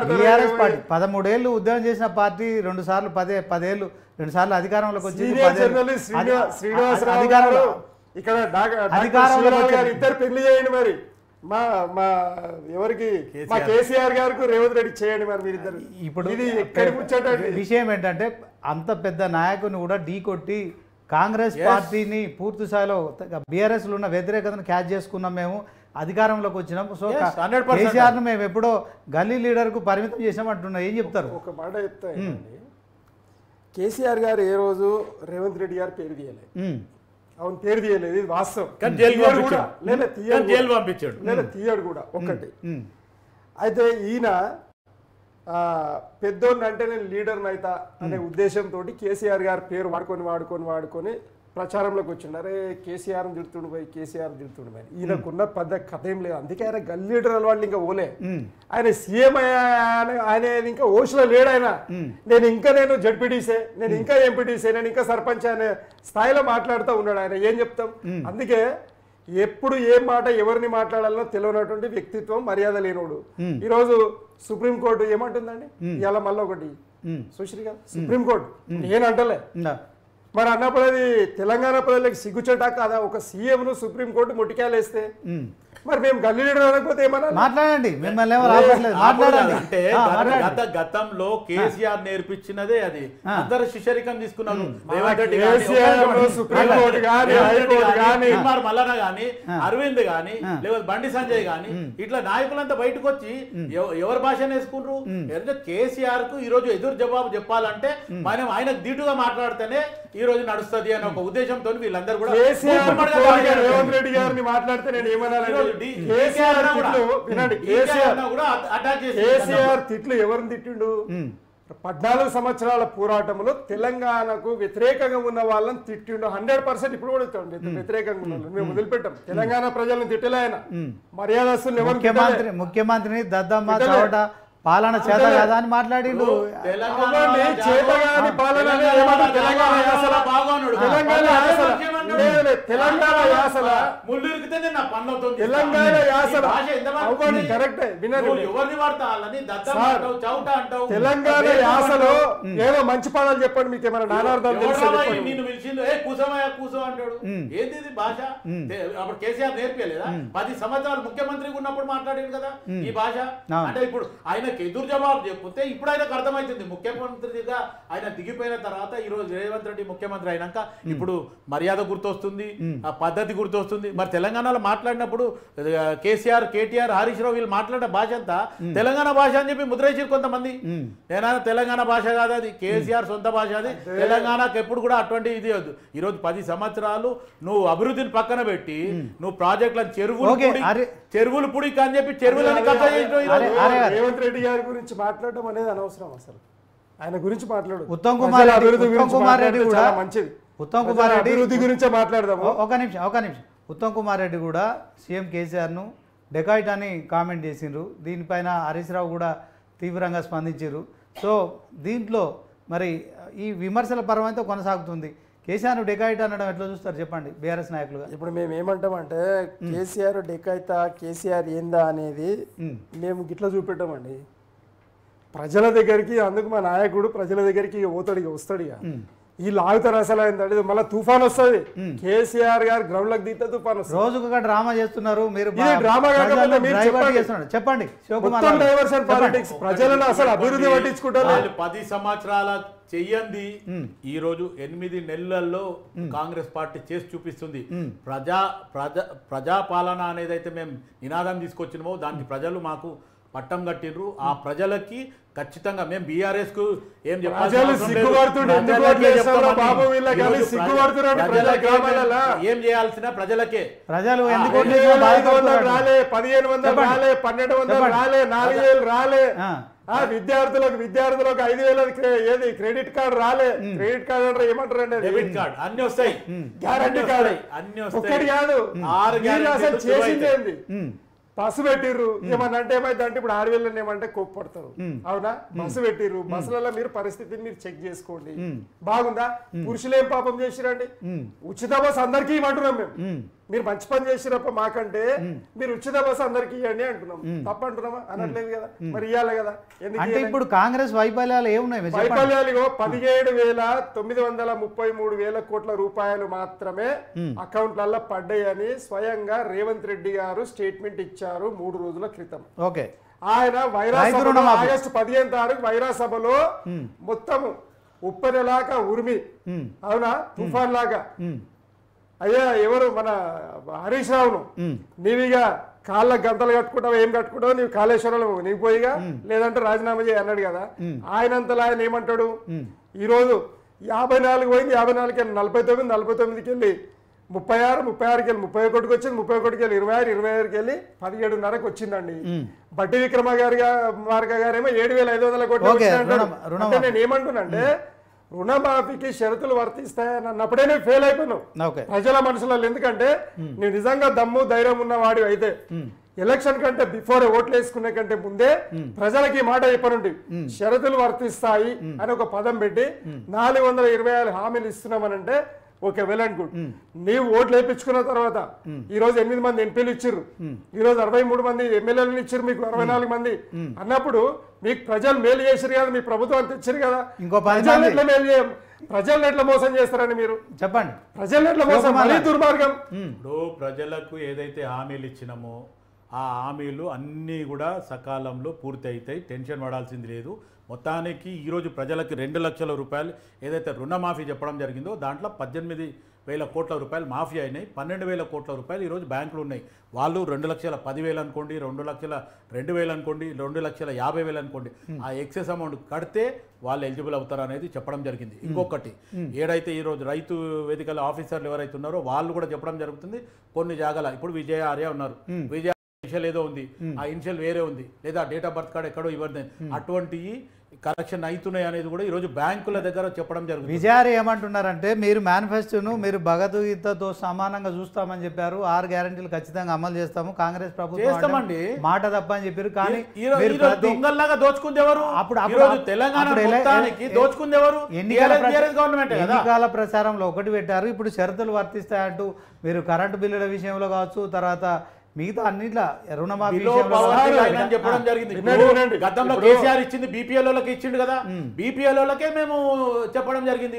టీఆర్ఎస్ పార్టీ 13 ఏళ్ళు ఉద్యమం చేసిన పార్టీ 2 సార్లు 10 ఏళ్ళు 2 సార్లు అధికారంలోకి వచ్చింది. అధికారంలో ఇక్కడ అధికారంలో ఇద్దరు పెళ్లి చేయండి మరి. మా మా ఎవరికి మా కేసీఆర్ గారికి రేవంత్ రెడ్డి చేయండి మరి మీరిద్దరు. ఇప్పుడు ఇది విషయం ఏంటంటే అంత పెద్ద నాయకుని కూడా ఢీ కొట్టి కాంగ్రెస్ పార్టీని పూర్తి స్థాయిలో బీఆర్ఎస్ లో ఉన్న వ్యతిరేకతను క్యాచ్ చేసుకున్నాం, మేము అధికారంలోకి వచ్చినాం. సో కేసీఆర్ ను మేము ఎప్పుడో గల్లీ లీడర్ కు పరిమితం చేసాం అంటున్నా, ఏం చెప్తారు? ఒక మాట చెప్తాను, కేసీఆర్ గారు ఏ రోజు రేవంత్ రెడ్డి గారు పేరు తీయలేదు. అవును, పేరు తీయలేదు, ఇది వాస్తవం. తీయడు కూడా ఒక్కటి. అయితే ఈయన పెద్దోడిని అంటే నేను లీడర్ని అవుతా అనే ఉద్దేశంతో కేసీఆర్ గారి పేరు వాడుకొని ప్రచారంలోకి వచ్చిండు. అరే కేసీఆర్ తిడుతుండు పోయి, కేసీఆర్ తిడుతుండు పోయి. ఈయనకున్న పెద్ద కథ ఏం లేదు, అందుకే ఆయన గల్లీ లీడర్ వాళ్ళు ఇంకా ఓలే. ఆయన సీఎం ఆయన ఇంకా ఓషులో లేడు. ఆయన నేను జడ్పీటీసే, నేను ఇంకా ఎంపీటీసే, నేను ఇంకా సర్పంచ్ అనే స్థాయిలో మాట్లాడుతూ ఉన్నాడు. ఆయన ఏం చెప్తాం? అందుకే ఎప్పుడు ఏం మాట ఎవరిని మాట్లాడాలనో తెలియనటువంటి వ్యక్తిత్వం, మర్యాద లేనోడు. ఈరోజు సుప్రీంకోర్టు ఏమంటుందండి ఇవాళ మళ్ళీ ఒకటి సుశ్రీ గారు, సుప్రీంకోర్టు నేనంటలే మరి అన్నప్పుడు అది తెలంగాణ ప్రజలకు సిగ్గుచేట కాదా? ఒక సీఎంను సుప్రీంకోర్టు ముట్టికాయలేస్తే మరి మేము గల్లీ లీడర్ అనకపోతే ఏమన్నా మాట్లాడండి, మిమ్మల్ని మాట్లాడండి. అంటే గతంలో కేసీఆర్ నేర్పించినదే అది, అందరు శిష్యరికం తీసుకున్నారు. రేవంత్ రెడ్డి మల్లన్న గాని, అరవింద్ గాని, లేకపోతే బండి సంజయ్ గాని, ఇట్లా నాయకులంతా బయటకు వచ్చి ఎవరి భాష నేర్చుకుంటారు. ఎందుకంటే కేసీఆర్ కు ఈ రోజు ఎదురు జవాబు చెప్పాలంటే మనం ఆయన దీటుగా మాట్లాడితేనే ఈ రోజు నడుస్తుంది అనే ఒక ఉద్దేశంతో వీళ్ళందరూ కూడా రేవంత్ రెడ్డి గారిని మాట్లాడితే నేను ఏమన్నా కేసీఆర్ తిట్లు ఎవరిని తిట్టిండు? 14 సంవత్సరాల పోరాటంలో తెలంగాణకు వ్యతిరేకంగా ఉన్న వాళ్ళని తిట్టిండు. 100% ఇప్పుడు కూడా వ్యతిరేకంగా ఉన్న మేము వదిలిపెట్టాం. తెలంగాణ ప్రజలను తిట్టలే ఆయన. మర్యాదస్తులు ముఖ్యమంత్రిని దద్దమ్మ చవట పాలన చేత కదా అని మాట్లాడిండు. తెలంగాణ యాసలో ఏదో మంచి పాదాలు చెప్పండి, మీకు ఏమైనా నానార్థాలు తెలుసు? నిన్ను పిలిచిండు ఏ కూసమయ్యా కూసో అంటాడు. ఏంది ఇది భాష? అప్పుడు కేసీఆర్ నేర్పలేదా? 10 సంవత్సరాలు ముఖ్యమంత్రిగా ఉన్నప్పుడు మాట్లాడాడు కదా ఈ భాష. అంటే ఇప్పుడు ఆయన ఎదురు జవాబు చెప్తే ఇప్పుడు ఆయనకు అర్థమవుతుంది. ముఖ్యమంత్రిగా ఆయన దిగిపోయిన తర్వాత ఈ రోజు రేవంత్ రెడ్డి ముఖ్యమంత్రి అయినాక ఇప్పుడు మర్యాద గుర్తొస్తుంది, ఆ పద్ధతి గుర్తొస్తుంది. మరి తెలంగాణలో మాట్లాడినప్పుడు కేసీఆర్, కేటీఆర్, హరీష్ రావు వీళ్ళు మాట్లాడే భాష అంతా తెలంగాణ భాష అని చెప్పి ముద్రేసారు కొంతమంది. ఏనా తెలంగాణ భాష కాదు అది, కేసీఆర్ సొంత భాష అది. తెలంగాణకు ఎప్పుడు కూడా అటువంటి ఇది వద్దు. ఈ రోజు 10 సంవత్సరాలు నువ్వు అభివృద్ధిని పక్కన పెట్టి నువ్వు ప్రాజెక్టులను చెరువులు పుడి అని చెప్పి చెరువులను కబ్జా చేసిన రేవంత్ రెడ్డి గారి గురించి మాట్లాడడం అనేది అనవసరం. అసలు ఆయన గురించి మాట్లాడు. ఉత్తమ్ కుమార్ రెడ్డి కూడా మంచిది. ఉత్తమ్ కుమార్ రెడ్డి అభివృద్ధి గురించే మాట్లాడదాము. ఒక నిమిషం. ఉత్తమ్ కుమార్ రెడ్డి కూడా సీఎం కేసీఆర్ను డెకాయిట్ అని కామెంట్ చేసిండ్రు. దీనిపైన హరీష్ రావు కూడా తీవ్రంగా స్పందించారు. సో దీంట్లో మరి ఈ విమర్శల పర్వం అయితే కొనసాగుతుంది. కేసీఆర్ డెకాయిట్ అనడం ఎట్లా చూస్తారు చెప్పండి బీఆర్ఎస్ నాయకులుగా? ఇప్పుడు మేము ఏమంటామంటే కేసీఆర్ డెకాయితా, కేసీఆర్ ఏందా అనేది మేము గిట్లా చూపెట్టామండి ప్రజల దగ్గరికి. అందుకు మా నాయకుడు ప్రజల దగ్గరికి వస్తాడు. వీళ్ళు ఆగుతారు అసలు ఏంటంటే మళ్ళీ తుఫాన్ వస్తుంది. కేసీఆర్ గారు గ్రౌండ్ లకు దిగితే తుఫాన్ వస్తుంది. రోజుకు ఒక డ్రామా చేస్తున్నారు మీరు. డ్రామా చెప్పండి. డైవర్షన్ పాలిటిక్స్ ప్రజలను అసలు అభివృద్ధి పట్టించుకుంటారు. 10 సంవత్సరాల చెయ్యంది ఈ రోజు 8 నెలల్లో కాంగ్రెస్ పార్టీ చేసి చూపిస్తుంది. ప్రజాపాలన అనేది అయితే మేము నినాదం తీసుకొచ్చినామో దానికి ప్రజలు మాకు పట్టం కట్టిండ్రు. ఆ ప్రజలకి ఖచ్చితంగా మేము బీఆర్ఎస్ కు ఏం ఏం చేయాల్సిన ప్రజలకే. ప్రజలు ఎందుకు రాలే 1500 రాలే 1200 రాలే 4000 రాలే, విద్యార్థులకు 5000 ఏది క్రెడిట్ కార్డు రాలే. క్రెడిట్ కార్డు అంటే ఏమంటారండి, డెబిట్ కార్డు అన్ని వస్తాయి, గ్యారంటీ కార్డు అన్ని ఒక్కటి కాదు. అసలు చేసింది ఏంది, బస్సు పెట్టిర్రు. ఏమన్నా అంటే ఏమైంది అంటే ఇప్పుడు 6000 ఏమంటే కోప్పడతారు. అవునా, బస్సు పెట్టిర్రు, బస్సులలో మీరు పరిస్థితిని మీరు చెక్ చేసుకోండి. బాగుందా, పురుషులు ఏం పాపం చేసిరండి, ఉచిత బస్సు అందరికీ ఇవ్వమంటున్నాం మేము. మీరు మంచి పని చేసినప్ప మాకంటే మీరు ఉచిత బస్సు అందరికీ ఇవ్వండి అంటున్నాం. తప్పంటున్నామా, అనట్లేదు కదా, మరి ఇవ్వాలి కదా. ఎందుకంటే ఇప్పుడు కాంగ్రెస్ వైఫల్యాలు ఏమున్నాయి? వైఫల్యాలు 17,933,000 కోట్ల రూపాయలు మాత్రమే అకౌంట్లలో పడ్డాయని స్వయంగా రేవంత్ రెడ్డి గారు స్టేట్మెంట్ ఇచ్చారు 3 రోజుల క్రితం. ఓకే, ఆయన ఆగస్టు 15 తారీఖు వైరా సభలో మొత్తం ఉప్పెనలాగా ఉరిమి, అవునా, తుఫాన్ లాగా అయ్యా ఎవరు మన హరీష్ రావును నీవిగా కాళ్ళ గంతలు కట్టుకుంటావు, ఏం కట్టుకుంటావు, నీవు కాళేశ్వరంలో నీకు పోయిగా, లేదంటే రాజీనామా చేయి అన్నాడు కదా. ఆయనంతలో ఆయన ఏమంటాడు, ఈరోజు 54 పోయింది, 54కి వెళ్ళి 49, 49కి వెళ్ళి 36, 36కి వెళ్ళి 31కి వచ్చింది, 31కి వెళ్ళి 26, 26కి వెళ్ళి 17.5కి వచ్చిందండి. బట్టి విక్రమార్క గారేమో 7,500 కోట్లు వచ్చిందంటాడు. అంటే నేను ఏమంటున్నానంటే రుణమాఫీకి షరతులు వర్తిస్తాయని అన్నప్పుడే నేను ఫెయిల్ అయిపోయినావు ప్రజల మనసులలో. ఎందుకంటే నువ్వు నిజంగా దమ్ము ధైర్యం ఉన్నవాడి అయితే ఎలక్షన్ కంటే బిఫోర్ ఓట్లు వేసుకునే కంటే ముందే ప్రజలకి మాట చెప్పనుండి షరతులు వర్తిస్తాయి అని ఒక పదం పెట్టి 425 హామీలు ఇస్తున్నామనంటే ఓకే, వెల్ అండ్ గుడ్. నీవు ఓట్లు వేయించుకున్న తర్వాత ఈ రోజు 8 మంది ఎంపీలు ఇచ్చిర్రు, ఈ రోజు 63 మంది ఎమ్మెల్యేలను ఇచ్చిర్రు, మీకు 64 మంది అన్నప్పుడు మీకు ప్రజలు మేలు చేసిరు కదా, మీ ప్రభుత్వాన్ని తెచ్చిరు కదా. ఇంకో ప్రజలు ఎట్లా మేలు ప్రజల్ని ఎట్లా మోసం చేస్తారని మీరు చెప్పండి. ప్రజల్ని ఎట్లా మోసం, మరీ దుర్మార్గం. ఇప్పుడు ప్రజలకు ఏదైతే హామీలు ఇచ్చినామో ఆ హామీలు అన్నీ కూడా సకాలంలో పూర్తి అవుతాయి, టెన్షన్ పడాల్సింది లేదు. మొత్తానికి ఈరోజు ప్రజలకి 2 లక్షల రూపాయలు ఏదైతే రుణమాఫీ చెప్పడం జరిగిందో దాంట్లో 18,000 కోట్ల రూపాయలు మాఫీ అయినాయి. 12,000 కోట్ల రూపాయలు ఈరోజు బ్యాంకులు ఉన్నాయి. వాళ్ళు 2,10,000 అనుకోండి, 2,02,000 అనుకోండి, 2,50,000 అనుకోండి, ఆ ఎక్సెస్ అమౌంట్ కడితే వాళ్ళు ఎలిజిబుల్ అవుతారు అనేది చెప్పడం జరిగింది. ఇంకొకటి ఏదైతే ఈరోజు రైతు వేదికల ఆఫీసర్లు ఎవరైతే ఉన్నారో వాళ్ళు కూడా చెప్పడం జరుగుతుంది. కొన్ని జాగాల ఇప్పుడు విజయ ఆర్య ఉన్నారు, విజయ ఇనిషియల్ ఏదో ఉంది, ఆ ఇనిషియల్ వేరే ఉంది, లేదా డేట్ ఆఫ్ బర్త్ కార్డ్ ఎక్కడో ఇవ్వదు, అటువంటి కరెక్షన్ అవుతున్నాయి అనేది కూడా ఈరోజు బ్యాంకుల దగ్గర చెప్పడం జరుగుతుంది. విజయారు ఏమంటున్నారంటే మీరు మేనిఫెస్టోను మీరు భగవద్గీతతో సమానంగా చూస్తామని చెప్పారు, 6 గ్యారెంటీలు ఖచ్చితంగా అమలు చేస్తాము, కాంగ్రెస్ ప్రభుత్వం మాట తప్ప అని చెప్పారు. కానీ దొంగల్లాగా దోచుకుంది ఎవరు? అప్పుడు తెలంగాణ దోచుకుంది ఎవరు? ఎన్నికల ప్రచారంలో ఒకటి పెట్టారు, ఇప్పుడు షరతులు వర్తిస్తాయంటూ మీరు కరెంటు బిల్లుల విషయంలో కావచ్చు, తర్వాత మిగతా అన్నిట్లా రుణమాఫీ చెప్పడం జరిగింది. గతంలో కేసీఆర్ ఇచ్చింది బీపీఎల్ఓకి ఇచ్చిండు కదా, బీపీఎల్ఓలకే మేము చెప్పడం జరిగింది.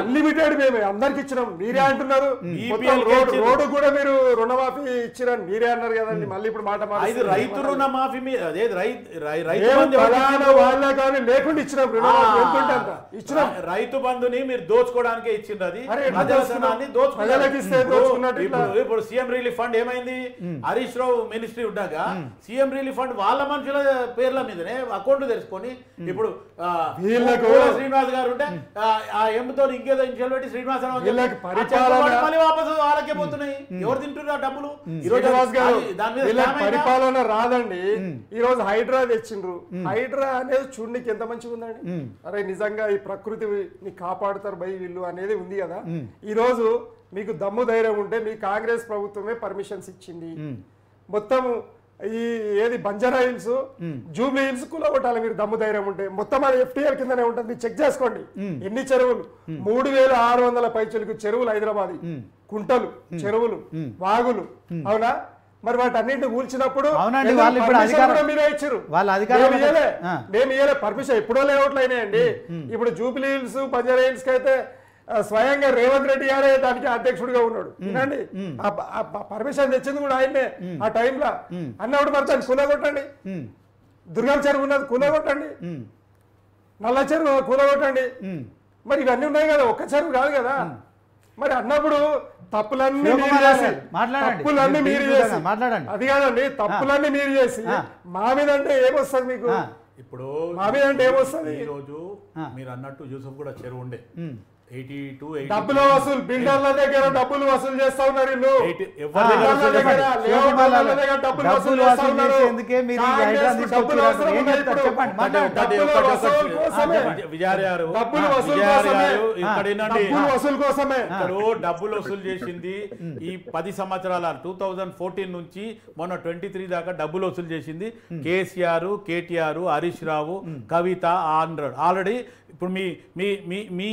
అన్లిమిటెడ్ మేము అందరికి ఇచ్చినాం, మీరే అంటున్నారు. రోడ్డు కూడా మీరు రుణమాఫీ ఇచ్చిరని మీరే అన్నారు కదండి. మళ్ళీ ఇప్పుడు మాట రైతు రుణమాఫీ మీద వాళ్ళ కానీ లేకుండా ఇచ్చినాం, ఇచ్చినాం. రైతు బంధుని మీరు దోచుకోవడానికే ఇచ్చిండ్రు, అది ప్రజాధనాన్ని ఇప్పుడు సీఎం రిలీఫ్ ఫండ్ ఏమైంది? హరీష్ రావు మినిస్ట్రీ ఉండగా సీఎం రిలీఫ్ ఫండ్ వాళ్ళ మనుషుల పేర్ల మీదనే అకౌంట్ తెరుచుకొని ఇప్పుడు శ్రీనివాస్ గారు ఉంటే ఆ ఎంతో ఇంకేదో ఇన్షియల్ పెట్టి శ్రీనివాస్ మళ్ళీ వాపసు వాళ్ళకే పోతున్నాయి. ఎవరు తింటున్నారు డబ్బులు? పరిపాలన రాదండి. ఈ రోజు హైడ్రా తెచ్చిండ్రు. హైడ్రా అనేది చూడనికి ఎంత మంచిగా ఉందండి. అరే నిజంగా ఈ ప్రకృతిని కాపాడుతారు బై వీళ్ళు అనేది ఉంది కదా. ఈ రోజు మీకు దమ్ము ధైర్యం ఉంటే మీ కాంగ్రెస్ ప్రభుత్వమే పర్మిషన్స్ ఇచ్చింది. మొత్తం ఈ ఏది బంజారా హిల్స్, జూబ్లీ హిల్స్ కూలగొట్టాలి మీరు దమ్ము ధైర్యం ఉంటే. మొత్తం అది ఎఫ్టీఆర్ కిందనే ఉంటుంది, చెక్ చేసుకోండి. ఎన్ని చెరువులు, 3,600 పైచలకు చెరువులు హైదరాబాద్, కుంటలు, చెరువులు, వాగులు, అవునా? మరి వాటి అన్నింటిని కూల్చినప్పుడు మీరే ఇచ్చారు, మేము ఇయ్యలే పర్మిషన్. ఎప్పుడో లేఅవుట్లు అయినాయండి. ఇప్పుడు జూబ్లీ హిల్స్, బంజారా హిల్స్ కి అయితే స్వయంగా రేవంత్ రెడ్డి గారే దానికి అధ్యక్షుడిగా ఉన్నాడు. వినండి, పర్మిషన్ తెచ్చింది కూడా ఆయనే ఆ టైంలో. అన్నప్పుడు మరి దాన్ని కూలగొట్టండి. దుర్గం చెరువు ఉన్నది కూలగొట్టండి, నల్ల చెరువు కూలగొట్టండి. మరి ఇవన్నీ ఉన్నాయి కదా, ఒక్క చెరువు కాదు కదా. మరి అన్నప్పుడు తప్పులన్నీ శివకుమార్ మీరు రాజు చేసి, మాట్లాడండి. తప్పులన్నీ మీరు మీరు దీర్ఘంగా చేసి, మాట్లాడండి. అది కాదండి తప్పులన్నీ మీరు చేసి మా మీద అంటే ఏమొస్తుంది మీకు? ఇప్పుడు మా మీద అంటే ఏమొస్తుంది? ఈ రోజు మీరు అన్నట్టు యూసఫ్ కూడా చెరువు ఉండే 82 డబ్బులు వసూలు బిల్డర్ల దగ్గర డబ్బులు వసూలు చేస్తా ఉన్నారు వీళ్ళు. ఎవరి దగ్గర బిల్డర్ల దగ్గర, లేఅవుట్ వాళ్ళ దగ్గర డబ్బులు వసూలు చేస్తా ఉన్నారు. ఎందుకే మీరు ఈ కాంగ్రెస్ ఐడియా కు తీసుకొచ్చి డబ్బులు అవసరం ఏం ఉన్నాయి చెప్తారు? ఇప్పుడు. చెప్పండి, మాట్లాడండి. డబ్బులు వసూలు కోసమే. డబ్బులు వసూలు కోసమే. ఇక్కడ డబ్బులు వసూలు కోసమే. ఇక్కడ డబ్బులు వసూలు చేసింది ఈ 10 సంవత్సరాల 2014 నుంచి మొన్న 23 దాకా డబ్బులు వసూలు చేసింది కేసీఆర్, కేటీఆర్, హరీష్ రావు, కవిత, ఆల్రెడీ ఇప్పుడు మీ మీ మీ మీ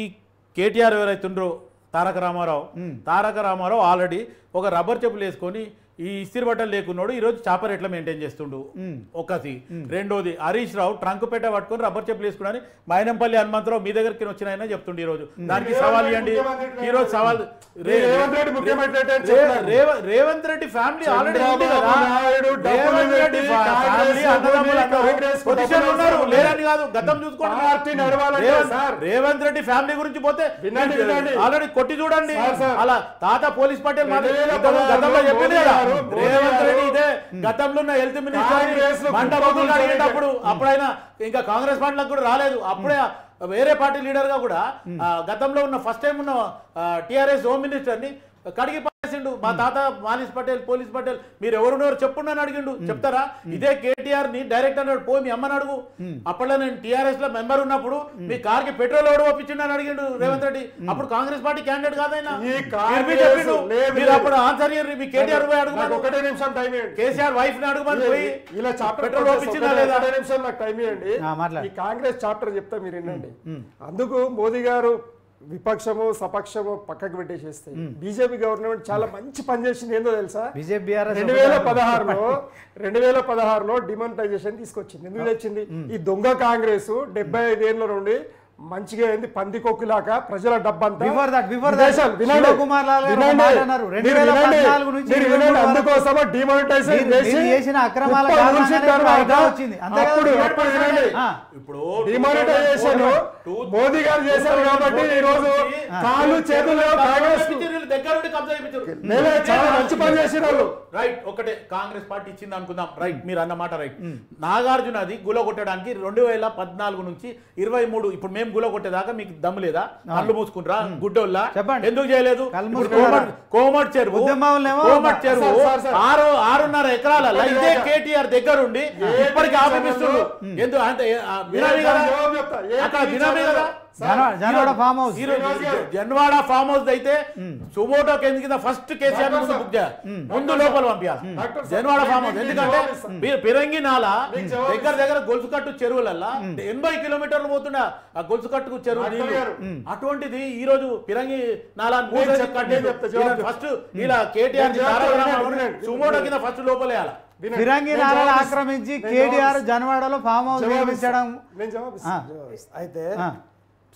కేటీఆర్ ఎవరైతే ఉండ్రో తారక రామారావు ఆల్రెడీ ఒక రబ్బర్ చెప్పులు వేసుకొని ఈ ఇస్తిరి బట్టలు లేకున్నాడు ఈరోజు చాపర్ ఎట్లా మెయింటైన్ చేస్తుండు ఒకటి. రెండోది హరీష్ రావు ట్రంక్ పెట్ట పట్టుకొని రబ్బర్ చెప్పులు వేసుకుని మైనంపల్లి హనుమంతరావు మీ దగ్గరికి వచ్చిన ఆయన చెప్తుండే ఈరోజు దానికి సవాల్ ఇవ్వండి. ఈరోజు సవాల్ రేవంత్ రెడ్డి ఫ్యామిలీ ఆల్రెడీ ఉంది కదా. రేవంత్ రెడ్డి ఫ్యామిలీ పొజిషన్ ఉన్నారు లేరని కాదు, గతం చూసుకోండి. రేవంత్ రెడ్డి ఫ్యామిలీ గురించి పోతే ఆల్రెడీ కొట్టి చూడండి. అలా తాత పోలీస్ పటేల్ గతంలో చెప్పింది కదా రేవంత్ రెడ్డి ఇదే గతంలో ఉన్న హెల్త్ మినిస్టర్ మంట బొగ్గులు అడిగేటప్పుడు అప్పుడైనా ఇంకా కాంగ్రెస్ పార్టీలకు కూడా రాలేదు. అప్పుడే వేరే పార్టీ లీడర్ గా కూడా గతంలో ఉన్న ఫస్ట్ టైం ఉన్న టిఆర్ఎస్ హోమ్ మినిస్టర్ ని కడిగి పారేసిండు. మా తాత పోలీస్ పటేల్ మీరు ఎవరున్నారు చెప్పుండి అని అడిగిండు. చెప్తారా? ఇదే కేటీఆర్ ని డైరెక్ట్ అన్నాడు పోయి మీ అమ్మని అడుగు. అప్పట్లో నేను టిఆర్ఎస్ లో మెంబర్ ఉన్నప్పుడు మీ కార్ కి పెట్రోల్ ఎవడు ఒప్పించిండు అని అడిగిండు రేవంత్ రెడ్డి. అప్పుడు కాంగ్రెస్ పార్టీ క్యాండిడేట్ కాదైనా చెప్పిండు. మీరు అప్పుడు ఆన్సర్ ఇయ్యండి. మీ కేటీఆర్ పోయి అడుగుతాను. ఒకటే నిమిషం టైం ఇవ్వండి. కేసీఆర్ వైఫ్ ని అడుగుమని పోయి ఇలా పెట్రోల్ ఒప్పించిందా లేదా? ఒకటే నిమిషం నాకు టైం ఇవ్వండి. ఈ కాంగ్రెస్ చాప్టర్ చెప్తా మీరు వినండి. అందుకు మోదీ గారు విపక్షము సపక్షము పక్కకు పెట్టేసేస్తే బీజేపీ గవర్నమెంట్ చాలా మంచి పని చేసింది. ఏందో తెలుసా? 2016లో డిమానిటైజేషన్ తీసుకొచ్చింది. ఎందుకు తెచ్చింది? ఈ దొంగ కాంగ్రెస్ 75 ఏళ్ళ నుండి మంచిగా ఏంది పందికొక్కులాగా ప్రజల డబ్బంతా అందుకోసం డిమానిటైజేషన్ చేసి డిమానిటైజేషన్ మోదీ గారు చేశారు కాబట్టి ఈ రోజు కాళ్ళు చేతులు కాంగ్రెస్ చాలా మంచి పని చేసినారు. రైట్ ఒకటే కాంగ్రెస్ పార్టీ ఇచ్చింది అనుకుందాం. రైట్ మీరు అన్నమాట రైట్. నాగార్జున అది గుల కొట్టడానికి 2014 నుంచి 23 ఇప్పుడు మేము గుల కొట్టేదాకా మీకు దమ్ము లేదా? కళ్ళు మూసుకుంటారా గుడ్డోళ్ళ? ఎందుకు చేయలేదు? కోమట్ చెరువు 6.5 ఎకరాల ఇదే కేటీఆర్ దగ్గరుండి ఇప్పటికి ఆపిస్తున్నారు. ఎందుకు అంటే బినామీ కదా, అక్కడ బినామీ కదా. జన్వాడ ఫామ్ హౌస్ అయితే సుమోటో కింద ఫస్ట్ కేసీఆర్ ముందు లోపల పంపించాలి జన్వాడ ఫామ్ హౌస్. ఎందుకంటే పిరంగి నాల దగ్గర గొలుసు కట్టు చెరువులల్లా 80 కిలోమీటర్లు పోతుండే ఆ గొలుసు కట్టుకు చెరువు నీళ్ళు. అటువంటిది ఈ రోజు పిరంగి నాలా ఫస్ట్ ఇలా కేటీఆర్ సుమోటో కింద ఫస్ట్ లోపలేయాలి. ఫిరంగి నాలను ఆక్రమించి కేటీఆర్ జన్వాడలో ఫామ్ హౌస్ నిర్మించడం అయితే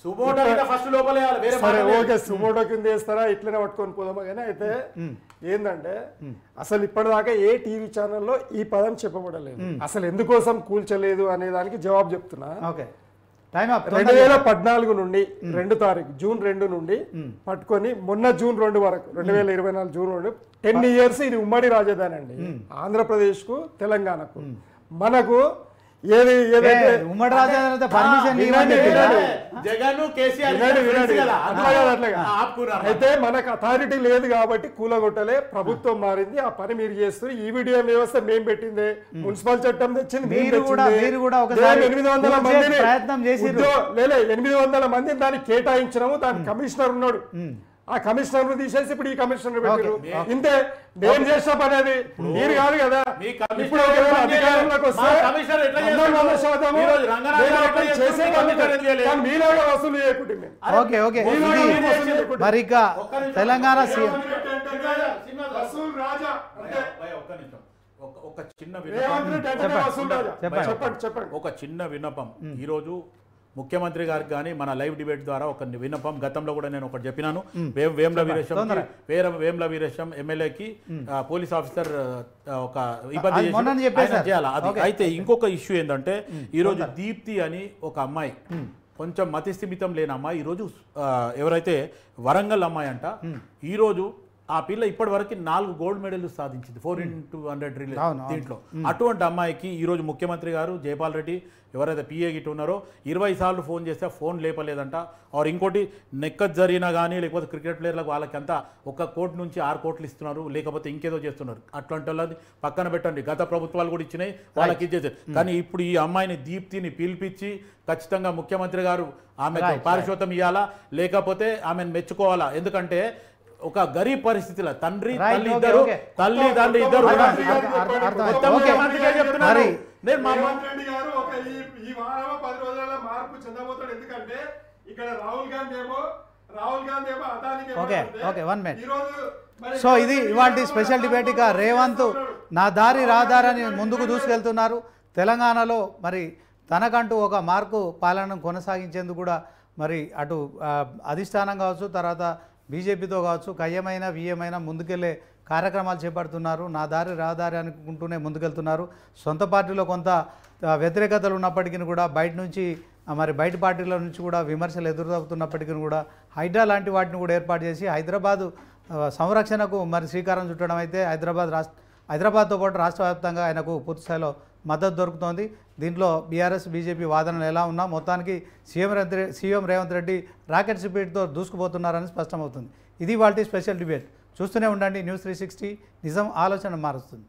సుమోటో కింద ఫస్ట్ లోపలేయాలి. సుమోటో కింద వేస్తారా ఇట్లనే పట్టుకొని పోదామా. కానీ అయితే ఏంటంటే అసలు ఇప్పటిదాకా ఏ టీవీ ఛానల్లో ఈ పదం చెప్పబడలేదు. అసలు ఎందుకోసం కూల్చలేదు అనే దానికి జవాబు చెప్తున్నా. 2014 నుండి 2 తారీఖు జూన్ 2 నుండి పట్టుకొని మొన్న జూన్ 2 వరకు 2024 జూన్ 2 10 years ఇది ఉమ్మడి రాజధాని అండి. ఆంధ్రప్రదేశ్ కు తెలంగాణకు మనకు ఉమ్మడి రాజధాని పర్మిషన్ అయితే మనకు అథారిటీ లేదు కాబట్టి కూలగొట్టలే. ప్రభుత్వం మారింది, ఆ పని మీరు చేస్తారు. ఈ వీడియో వ్యవస్థ మేము పెట్టింది, మున్సిపల్ చట్టం తెచ్చింది. 800 మందిని దాన్ని కేటాయించినాము. దాని కమిషనర్ ఉన్నాడు. ఆ కమిషనర్ తీసేసి ఇప్పుడు ఈ కమిషనర్ పెట్టారు. ఇంతే నేను చేసిన పని. అది మీరు కాదు కదా. ఇప్పుడు అధికారంలోకి వస్తే మీలాగా వసూలు చేయకుంటే మరి ఇక తెలంగాణ సీఎం ఒక చిన్న విన్నపం ఈరోజు ముఖ్యమంత్రి గారికి కానీ మన లైవ్ డిబేట్ ద్వారా ఒక విన్నపం. గతంలో కూడా నేను ఒకటి చెప్పినాను. వేముల వీరేశం ఎమ్మెల్యేకి పోలీస్ ఆఫీసర్ ఒక ఇబ్బంది చేయాలి. అయితే ఇంకొక ఇష్యూ ఏంటంటే ఈరోజు దీప్తి అని ఒక అమ్మాయి కొంచెం మతిస్థిమితం లేని అమ్మాయి ఈరోజు ఎవరైతే వరంగల్ అమ్మాయి అంట ఈరోజు ఆ పిల్ల ఇప్పటి వరకు 4 గోల్డ్ మెడల్ సాధించింది 4x100 రిలే దీంట్లో. అటువంటి అమ్మాయికి ఈరోజు ముఖ్యమంత్రి గారు జైపాల్ రెడ్డి ఎవరైతే పిఏ గిట్ ఉన్నారో 20 సార్లు ఫోన్ చేస్తే ఫోన్ లేపలేదంట. ఆర్ ఇంకోటి నెక్కత్ జరిగినా కానీ లేకపోతే క్రికెట్ ప్లేయర్లకు వాళ్ళకి అంతా 1 కోటి నుంచి 6 కోట్లు ఇస్తున్నారు, లేకపోతే ఇంకేదో చేస్తున్నారు. అట్లాంటి వాళ్ళది పక్కన పెట్టండి, గత ప్రభుత్వాలు కూడా ఇచ్చినాయి, వాళ్ళకి ఇచ్చేసారు. కానీ ఇప్పుడు ఈ అమ్మాయిని దీప్తిని పిలిపించి ఖచ్చితంగా ముఖ్యమంత్రి గారు ఆమెకు పారితోషికం ఇవ్వాలా, లేకపోతే ఆమెను మెచ్చుకోవాలా. ఎందుకంటే ఒక గరీబ్ పరిస్థితిలో తండ్రి తల్లి ఇద్దరు రేవంత్ రెడ్డి గారు ఒక ఈ వారం 10 రోజుల మార్పు చెందబోతాడు. ఎందుకంటే ఇక్కడ రాహుల్ గాంధీ ఏమో అదానికి సో ఇది ఇవాళ స్పెషల్ డిబేట్. ఇక రేవంత్ నా దారి రాదారని ముందుకు దూసుకెళ్తున్నారు. తెలంగాణలో మరి తనకంటూ ఒక మార్కు పాలనను కొనసాగించేందుకు కూడా మరి అటు అధిష్టానం కావచ్చు, తర్వాత బీజేపీతో కావచ్చు, కయ్యమైన వియ్యమైన ముందుకెళ్లే కార్యక్రమాలు చేపడుతున్నారు. నా దారి రాదారి అనుకుంటూనే ముందుకెళ్తున్నారు. సొంత పార్టీలో కొంత వ్యతిరేకతలు ఉన్నప్పటికీ కూడా బయట నుంచి మరి బయట పార్టీల నుంచి కూడా విమర్శలు ఎదురవుతున్నప్పటికీ కూడా హైడ్రా లాంటి వాటిని కూడా ఏర్పాటు చేసి హైదరాబాదు సంరక్షణకు మరి శ్రీకారం చుట్టడం అయితే హైదరాబాద్తో పాటు రాష్ట్ర వ్యాప్తంగా ఆయనకు పూర్తిస్థాయిలో మద్దతు దొరుకుతోంది. దీంట్లో బీఆర్ఎస్ బీజేపీ వాదనలు ఎలా ఉన్నా మొత్తానికి సీఎం రేవంత్ రెడ్డి రాకెట్ స్పీడ్తో దూసుకుపోతున్నారని స్పష్టమవుతుంది. ఇది వాళ్ళ స్పెషల్ డిబేట్. చూస్తూనే ఉండండి న్యూస్ 360. నిజం ఆలోచన మారుస్తుంది.